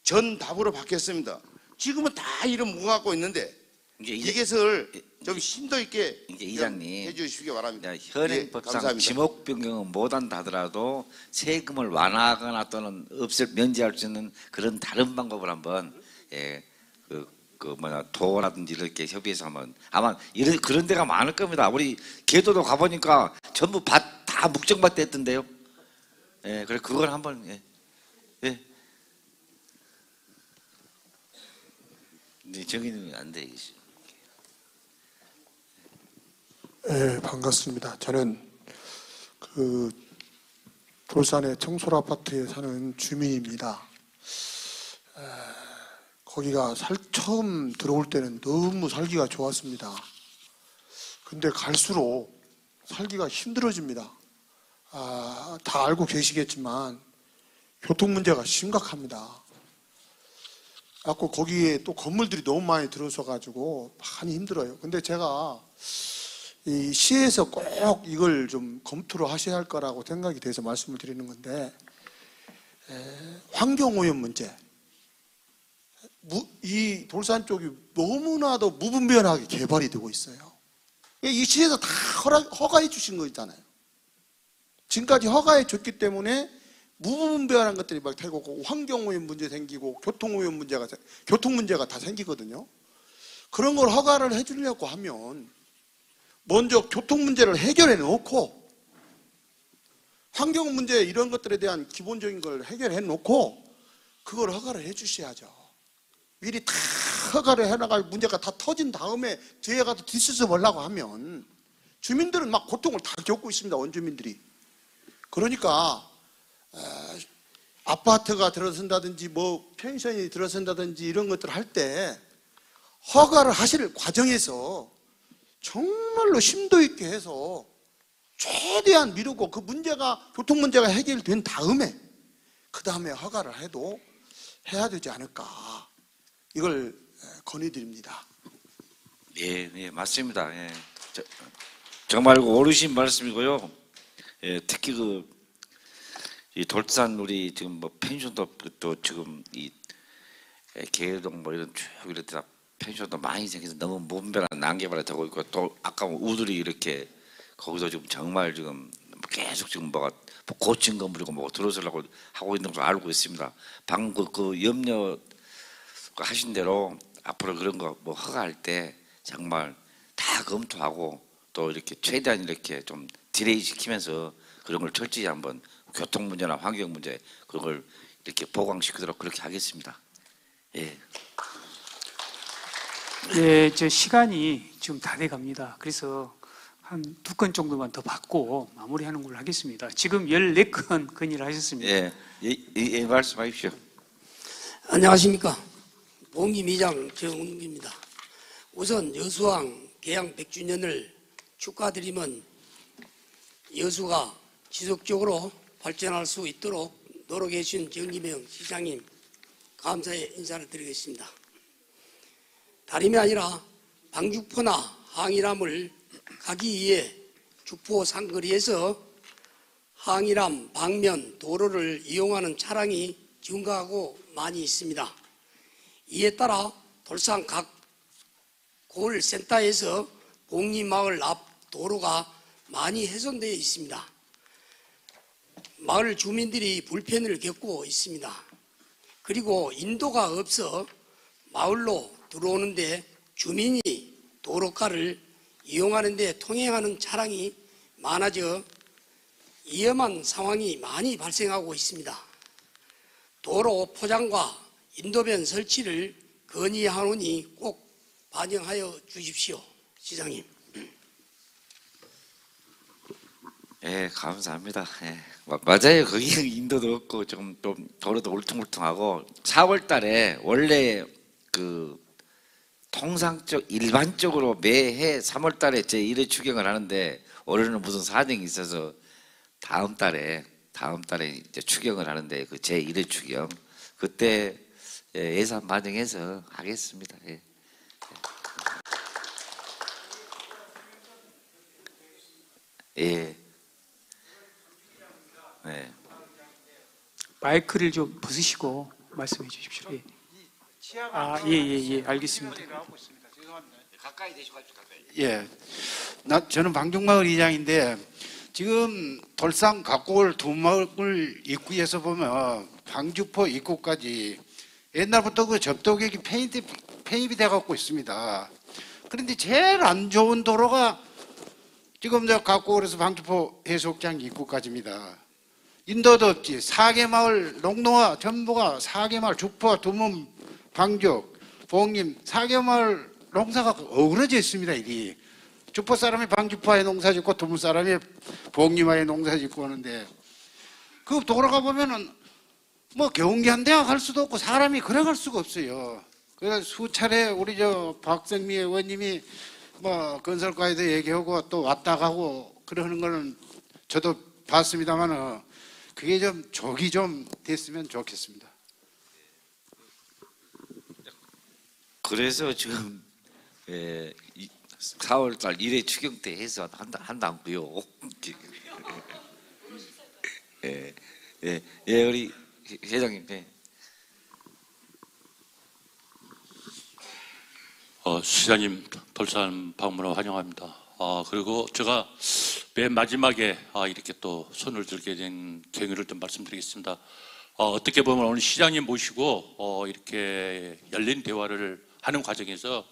전답으로 바뀌었습니다. 지금은 다 이름 묵어갖고 있는데 이것을 좀 심도 있게 이제 이장님 해주시기 바랍니다. 현행법상 지목 변경은 못한다 하더라도 세금을 완화하거나 또는 면제할 수 있는 그런 다른 방법을 한번 도라든지 이렇게 협의해서 하면 아마 그런 데가 많을 겁니다. 우리 계도도 가보니까 전부 밭 다 묵정밭 됐던데요. 예, 그래 그걸 한번 예. 네, 정의는 안 돼. 네, 반갑습니다. 저는 그 돌산의 청솔 아파트에 사는 주민입니다. 거기가 처음 들어올 때는 너무 살기가 좋았습니다. 근데 갈수록 살기가 힘들어집니다. 다 알고 계시겠지만 교통 문제가 심각합니다. 갖고 거기에 또 건물들이 너무 많이 들어서 가지고 많이 힘들어요. 근데 제가 이 시에서 꼭 이걸 좀 검토를 하셔야 할 거라고 생각이 돼서 말씀을 드리는 건데, 환경오염 문제, 이 돌산 쪽이 너무나도 무분별하게 개발이 되고 있어요. 이 시에서 다 허가해 주신 거 있잖아요. 지금까지 허가해 줬기 때문에 무분별한 것들이 막 되고 환경오염 문제 생기고 교통 문제가 다 생기거든요. 그런 걸 허가를 해주려고 하면 먼저 교통 문제를 해결해 놓고 환경 문제 이런 것들에 대한 기본적인 걸 해결해 놓고 그걸 허가를 해 주셔야죠. 미리 다 허가를 해나갈 문제가 다 터진 다음에 뒤에 가서 뒤쳐서 보려고 하면 주민들은 막 고통을 다 겪고 있습니다. 원주민들이. 그러니까 아파트가 들어선다든지 뭐 펜션이 들어선다든지 이런 것들을 할 때 허가를 하실 과정에서 정말로 심도 있게 해서 최대한 미루고 그 문제가 교통 문제가 해결된 다음에 그 다음에 허가를 해도 해야 되지 않을까, 이걸 건의드립니다. 예, 맞습니다. 예. 정말 옳으신 말씀이고요. 예, 특히 이 돌산 우리 지금 뭐 펜션도 또 지금 이 계동 뭐 이런 쭉 이렇게 펜션도 많이 생겨서 너무 무분별한 난개발이 되고 있고, 또 아까 우들이 이렇게 거기서 지금 정말 지금 계속 지금 뭐가 고친 건물이고 뭐 들어서려고 하고 있는 걸 알고 있습니다. 방금 그 염려 하신 대로 앞으로 그런 거 뭐 허가할 때 정말 다 검토하고 또 이렇게 최대한 이렇게 좀 딜레이 시키면서 그런 걸 철저히 한번 교통 문제나 환경 문제 그런 걸 이렇게 보강시키도록 그렇게 하겠습니다. 예. 예, 저 시간이 지금 다 돼 갑니다. 그래서 한 2건 정도만 더 받고 마무리하는 걸로 하겠습니다. 지금 14건 건의를 하셨습니다. 예, 말씀하십시오. 안녕하십니까. 봉기미장 정웅기입니다. 우선 여수항 개항 100주년을 축하드리면 여수가 지속적으로 발전할 수 있도록 노력해 주신 정기명 시장님 감사의 인사를 드리겠습니다. 다름이 아니라 방죽포나 항일암을 가기 위해 죽포 상거리에서 항일암 방면 도로를 이용하는 차량이 증가하고 많이 있습니다. 이에 따라 돌산 각 골센터에서 봉리마을 앞 도로가 많이 훼손되어 있습니다. 마을 주민들이 불편을 겪고 있습니다. 그리고 인도가 없어 마을로 들어오는데 주민이 도로가를 이용하는데 통행하는 차량이 많아져 위험한 상황이 많이 발생하고 있습니다. 도로 포장과 인도변 설치를 건의하노니 꼭 반영하여 주십시오. 시장님. 예, 감사합니다. 예, 맞아요. 거기 인도도 없고 좀 도로도 울퉁불퉁하고 4월 달에 원래 그 통상적 일반적으로 매해 3월 달에 제 1회 추경을 하는데 올해는 무슨 사정이 있어서 다음 달에 이제 추경을 하는데 그 제 1회 추경 그때 예산 반영해서 하겠습니다. 예. 예. 네. 마이크를 좀 벗으시고 말씀해 주십시오. 예. 예, 알겠습니다. 가까이 대셔가지고 가까이. 예, 저는 방죽마을 이장인데 지금 돌산 각골 두 마을 입구에서 보면 방죽포 입구까지 옛날부터 그 접도객이 편입이 돼갖고 있습니다. 그런데 제일 안 좋은 도로가 지금 저 각골에서 방죽포 해수욕장 입구까지입니다. 인도도 없지. 4개 마을, 농노와 전부가 4개 마을, 죽포, 두문, 방죽, 봉림 4개 마을 농사가 어우러져 있습니다. 이게 죽포 사람이 방죽포에 농사 짓고 두문 사람이 봉림화에 농사 짓고 하는데 그 돌아가 보면은 뭐 경기한대학 갈 수도 없고 사람이 걸어갈 수가 없어요. 그래서 수차례 우리 저 박성미 의원님이 뭐 건설과에도 얘기하고 또 왔다 가고 그러는 거는 저도 봤습니다만은 그게 좀 족이 좀 됐으면 좋겠습니다. 그래서 지금 4월달 1회 추경 때 해서 한다고요. 예, 우리 회장님. 네. 시장님 돌산 방문을 환영합니다. 그리고 제가 맨 마지막에 이렇게 또 손을 들게 된 경위를 좀 말씀드리겠습니다. 어떻게 보면 오늘 시장님 모시고 이렇게 열린 대화를 하는 과정에서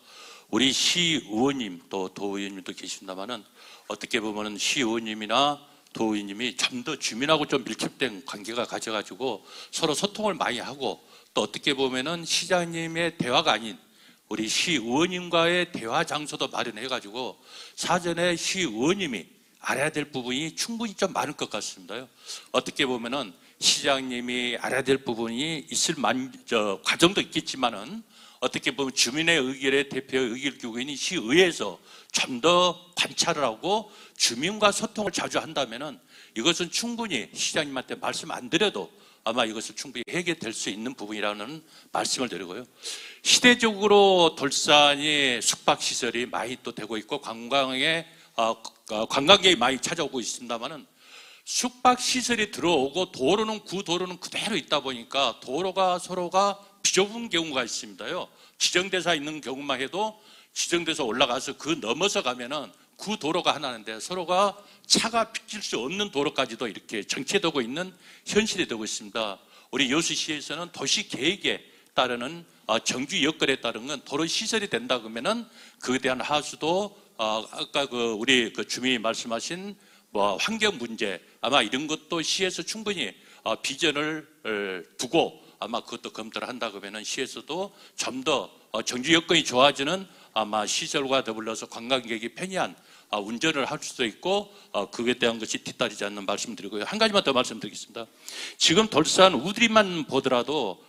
우리 시의원님 또 도의원님도 계신다마는 어떻게 보면 시의원님이나 도의원님이 좀 더 주민하고 좀 밀접된 관계가 가져가지고 서로 소통을 많이 하고 또 어떻게 보면은 시장님의 대화가 아닌 우리 시의원님과의 대화 장소도 마련해가지고 사전에 시의원님이 알아야 될 부분이 충분히 좀 많을 것 같습니다요. 어떻게 보면은 시장님이 알아야 될 부분이 있을 과정도 있겠지만은 어떻게 보면 주민의 의결의 대표 의결기구인 시의회에서 좀 더 관찰을 하고 주민과 소통을 자주 한다면은 이것은 충분히 시장님한테 말씀 안 드려도 아마 이것을 충분히 해결될 수 있는 부분이라는 말씀을 드리고요. 시대적으로 돌산이 숙박시설이 많이 또 되고 있고 관광객이 많이 찾아오고 있습니다만은 숙박시설이 들어오고 구도로는 그대로 있다 보니까 도로가 서로가 비좁은 경우가 있습니다요. 지정대사 있는 경우만 해도 지정돼서 올라가서 그 넘어서 가면은 구도로가 하나인데 서로가 차가 비칠 수 없는 도로까지도 이렇게 정체되고 있는 현실이 되고 있습니다. 우리 여수시에서는 도시 계획에 따르는 정주 여건에 따른 건 도로 시설이 된다 그러면은 그에 대한 하수도 아까 우리 주민이 말씀하신 뭐 환경 문제 아마 이런 것도 시에서 충분히 비전을 두고 아마 그것도 검토를 한다 그러면은 시에서도 좀 더 정주 여건이 좋아지는 아마 시설과 더불어서 관광객이 편리한 운전을 할 수도 있고 그에 대한 것이 뒤따르지 않는 말씀드리고요. 한 가지만 더 말씀드리겠습니다. 지금 돌산 우드리만 보더라도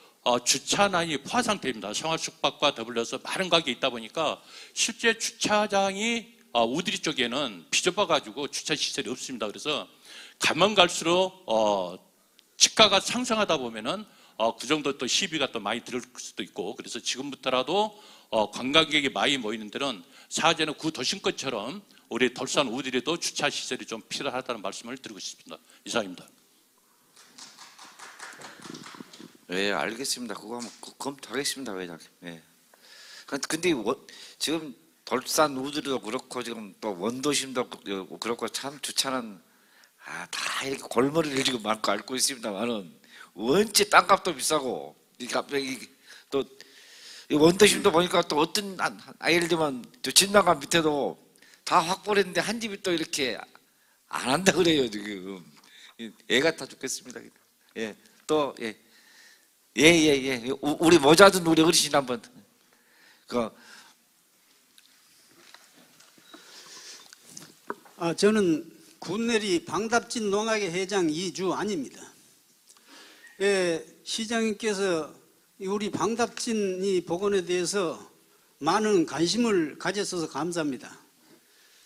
주차난이 포화 상태입니다. 생활 숙박과 더불어서 많은 가격이 있다 보니까 실제 주차장이 우드리 쪽에는 비좁아가지고 주차 시설이 없습니다. 그래서 가면 갈수록 집가가 상승하다 보면은 그 정도 또 시비가 또 많이 들을 수도 있고 그래서 지금부터라도 관광객이 많이 모이는 데는 사전에 구도심권처럼 우리 돌산 우드리도 주차 시설이 좀 필요하다는 말씀을 드리고 싶습니다. 이상입니다. 네, 알겠습니다. 그거 한번 검토하겠습니다, 회장님. 네. 근데 지금 돌산 우드리도 그렇고 지금 또 원도심도 그렇고 참 주차는 다 이렇게 골머리를 지금 앓고 있습니다만은 원체 땅값도 비싸고 갑자기 또 원도심도 보니까 또 어떤 예를 들면 진당간 밑에도 다 확보를 했는데 한 집이 또 이렇게 안 한다 그래요 지금. 애가 다 죽겠습니다. 예, 또 예. 예. 우리 모자든 우리 어르신 한번 저는 군내리 방답진 농악회 회장 이주안입니다. 시장님께서 우리 방답진이 복원에 대해서 많은 관심을 가졌어서 감사합니다.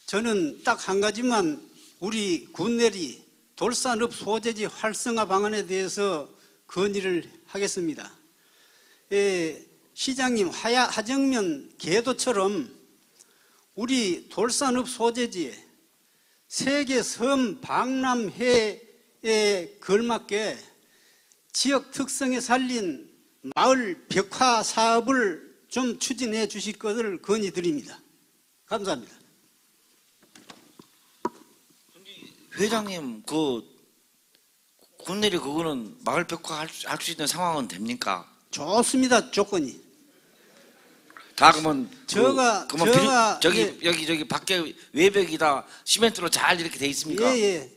저는 딱 한 가지만 우리 군내리 돌산읍 소재지 활성화 방안에 대해서 건의를 하겠습니다. 시장님 하정면 계도처럼 우리 돌산읍 소재지에 세계 섬 박람회에 걸맞게 지역 특성에 살린 마을 벽화 사업을 좀 추진해 주실 것을 건의드립니다. 감사합니다. 회장님 군내리 그거는 마을 벽화 할 수 있는 상황은 됩니까? 좋습니다. 조건이. 다 그러면 제가 여기 밖에 외벽이다 시멘트로 잘 이렇게 돼 있습니까? 예.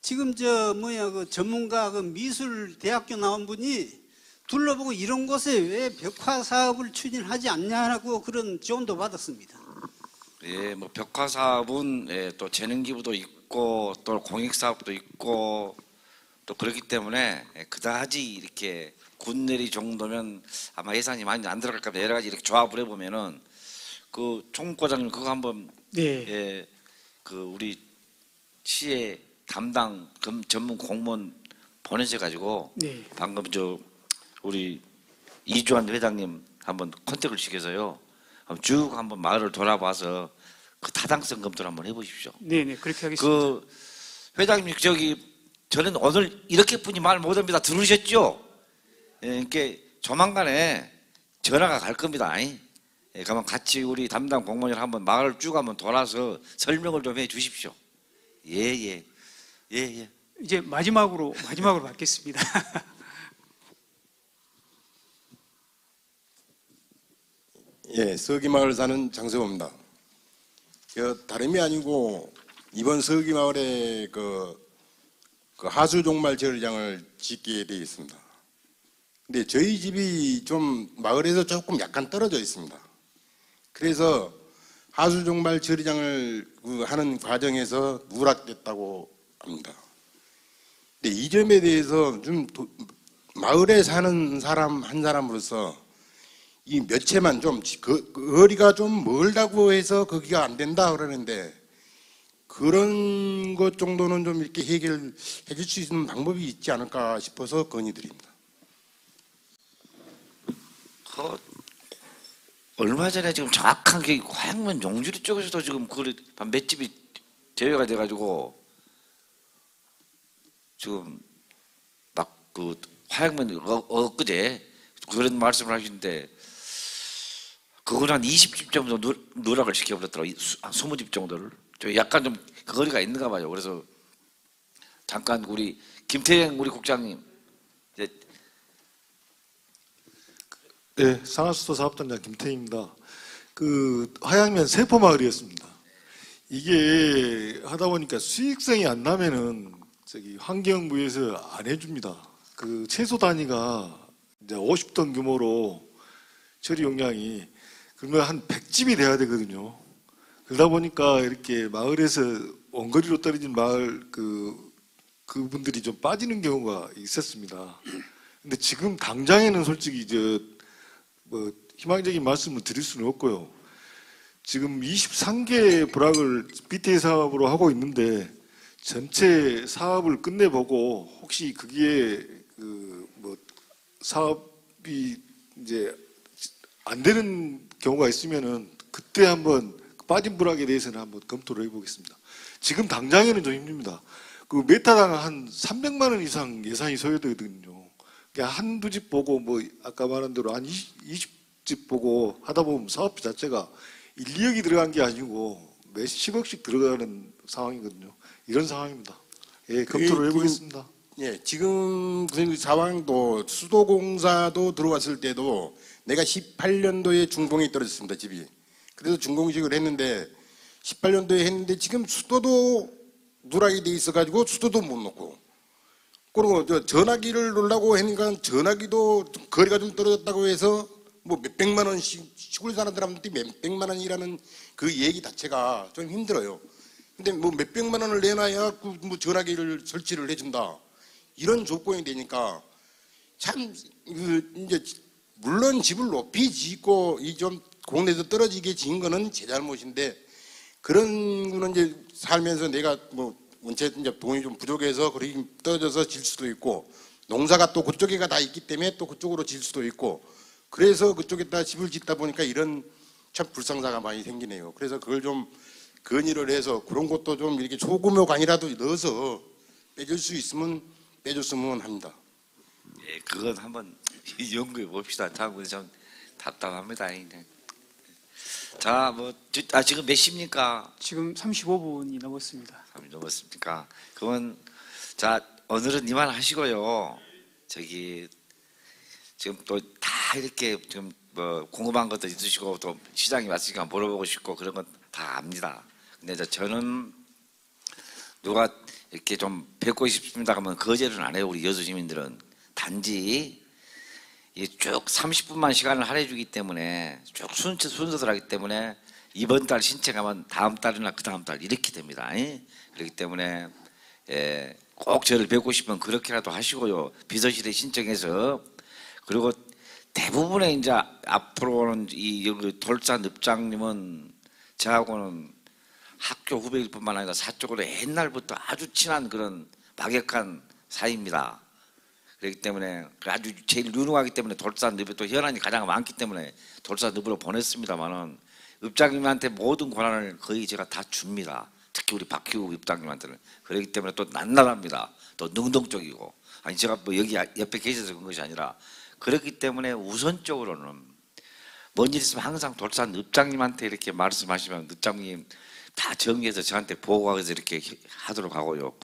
지금 그 전문가 미술대학교 나온 분이 둘러보고 이런 곳에 왜 벽화 사업을 추진하지 않냐고 그런 지원도 받았습니다. 예, 뭐 벽화 사업은 또 재능 기부도 있고 또 공익 사업도 있고 또 그렇기 때문에 그다지 이렇게 군내리 정도면 아마 예산이 많이 안 들어갈까 봐 여러 가지 이렇게 조합을 해보면은 그 총무과장님 그거 한번 우리 시의 담당 전문 공무원 보내셔가지고 방금 우리 이주환 회장님 한번 컨택을 시켜서요 쭉 한번 마을을 돌아봐서 그 타당성 검토를 한번 해보십시오. 네, 그렇게 하겠습니다. 그 회장님 저는 오늘 이렇게뿐이 말 못합니다. 들으셨죠? 이렇게 조만간에 전화가 갈 겁니다. 그러면 같이 우리 담당 공무원을 한번 마을을 쭉 한번 돌아서 설명을 좀 해주십시오. 예. 이제 마지막으로 받겠습니다. 예, 서기마을 사는 장성호입니다. 다름이 아니고 이번 서기마을에 그 하수종말 절장을 짓게 되어 있습니다. 근데 저희 집이 좀 마을에서 조금 약간 떨어져 있습니다. 그래서 하수종말 절장을 하는 과정에서 누락됐다고 합니다. 근데 이 점에 대해서 좀 마을에 사는 사람 한 사람으로서 이 몇 채만 좀 거리가 좀 멀다고 해서 거기가 안 된다 그러는데 그런 것 정도는 좀 이렇게 해결해 줄 수 있는 방법이 있지 않을까 싶어서 건의드립니다. 얼마 전에 지금 정확한 게 화양면 용주리 쪽에서도 지금 몇 집이 제외가 돼가지고 지금 막 화양면 엊그제 그런 말씀을 하시는데 그걸 한 20집 정도 누락을 시켜버렸더라고요. 20집 정도를. 좀 약간 좀 거리가 있는가 봐요. 그래서 잠깐 우리 김태형 우리 국장님. 네, 상하수도 사업단장 김태희입니다. 그 화양면 세포마을이었습니다. 이게 하다 보니까 수익성이 안 나면은 저기 환경부에서 안 해줍니다. 그 채소 단위가 이제 50톤 규모로 처리 용량이 그러면 한 100집이 돼야 되거든요. 그러다 보니까 이렇게 마을에서 원거리로 떨어진 마을 그분들이 좀 빠지는 경우가 있었습니다. 근데 지금 당장에는 솔직히 뭐 희망적인 말씀을 드릴 수는 없고요. 지금 23개 불악을 BTA 사업으로 하고 있는데 전체 사업을 끝내보고 혹시 그게 뭐 사업이 이제 안 되는 경우가 있으면은 그때 한번 빠진 불악에 대해서는 한번 검토를 해보겠습니다. 지금 당장에는 좀 힘듭니다. 그 메타당 한 300만 원 이상 예산이 소요되거든요. 그러니까 한두 집 보고 뭐 아까 말한 대로 한 20집 보고 하다 보면 사업비 자체가 1, 2억이 들어간 게 아니고 몇십억씩 들어가는 상황이거든요. 이런 상황입니다. 예, 검토를 해보겠습니다. 예, 지금 그 상황도 수도공사도 들어왔을 때도 내가 18년도에 중공이 떨어졌습니다, 집이. 그래서 중공이식을 했는데 18년도에 했는데 지금 수도도 누락이 돼 있어가지고 수도도 못 놓고 그리고 전화기를 놓으려고 하니까 전화기도 거리가 좀 떨어졌다고 해서 뭐 몇백만 원씩 시골 사람들한테 몇백만 원이라는 그 얘기 자체가 좀 힘들어요. 근데 뭐 몇백만 원을 내놔야 뭐 전화기를 설치를 해준다. 이런 조건이 되니까 참 이제 물론 집을 높이 짓고 이 좀 공내에서 떨어지게 지은 거는 제 잘못인데 그런 거는 이제 살면서 내가 뭐 원체 이제 돈이 좀 부족해서 그렇게 떨어져서 질 수도 있고 농사가 또 그쪽에가 다 있기 때문에 또 그쪽으로 질 수도 있고 그래서 그쪽에다 집을 짓다 보니까 이런 참 불상사가 많이 생기네요. 그래서 그걸 좀 건의를 해서 그런 것도 좀 이렇게 소규모 관이라도 넣어서 빼줄 수 있으면 빼줬으면 합니다. 예, 그건 한번 연구해 봅시다. 참 답답합니다. 자, 뭐 지금 몇 시입니까? 지금 35분이 넘었습니다. 3분 넘었습니까? 그러면 자 오늘은 이만 하시고요. 저기 지금 또 다 이렇게 지금 뭐 궁금한 것도 있으시고 또 시장이 왔으니까 물어보고 싶고 그런 건 다 압니다. 근데 저는 누가 이렇게 좀 뵙고 싶습니다 하면 거절은 안 해요. 우리 여수 시민들은 단지 쭉 30분만 시간을 할애주기 때문에 쭉 순서대로 하기 때문에 이번 달 신청하면 다음 달이나 그 다음 달 이렇게 됩니다. 그렇기 때문에 꼭 저를 뵙고 싶으면 그렇게라도 하시고요. 비서실에 신청해서 그리고 대부분의 이제 앞으로는 여기 돌산 읍장님은 저하고는 학교 후배일 뿐만 아니라 사적으로 옛날부터 아주 친한 그런 막역한 사이입니다. 그렇기 때문에 아주 제일 유능하기 때문에 돌산 읍에 또 현안이 가장 많기 때문에 돌산 읍으로 보냈습니다만은 읍장님한테 모든 권한을 거의 제가 다 줍니다. 특히 우리 박희우 읍장님한테는. 그렇기 때문에 또 난란합니다. 또 능동적이고. 아니 제가 뭐 여기 옆에 계셔서 그런 것이 아니라 그렇기 때문에 우선적으로는 뭔 일 있으면 항상 돌산 읍장님한테 이렇게 말씀하시면 읍장님 다 정리해서 저한테 보고하면서 이렇게 하도록 하고요.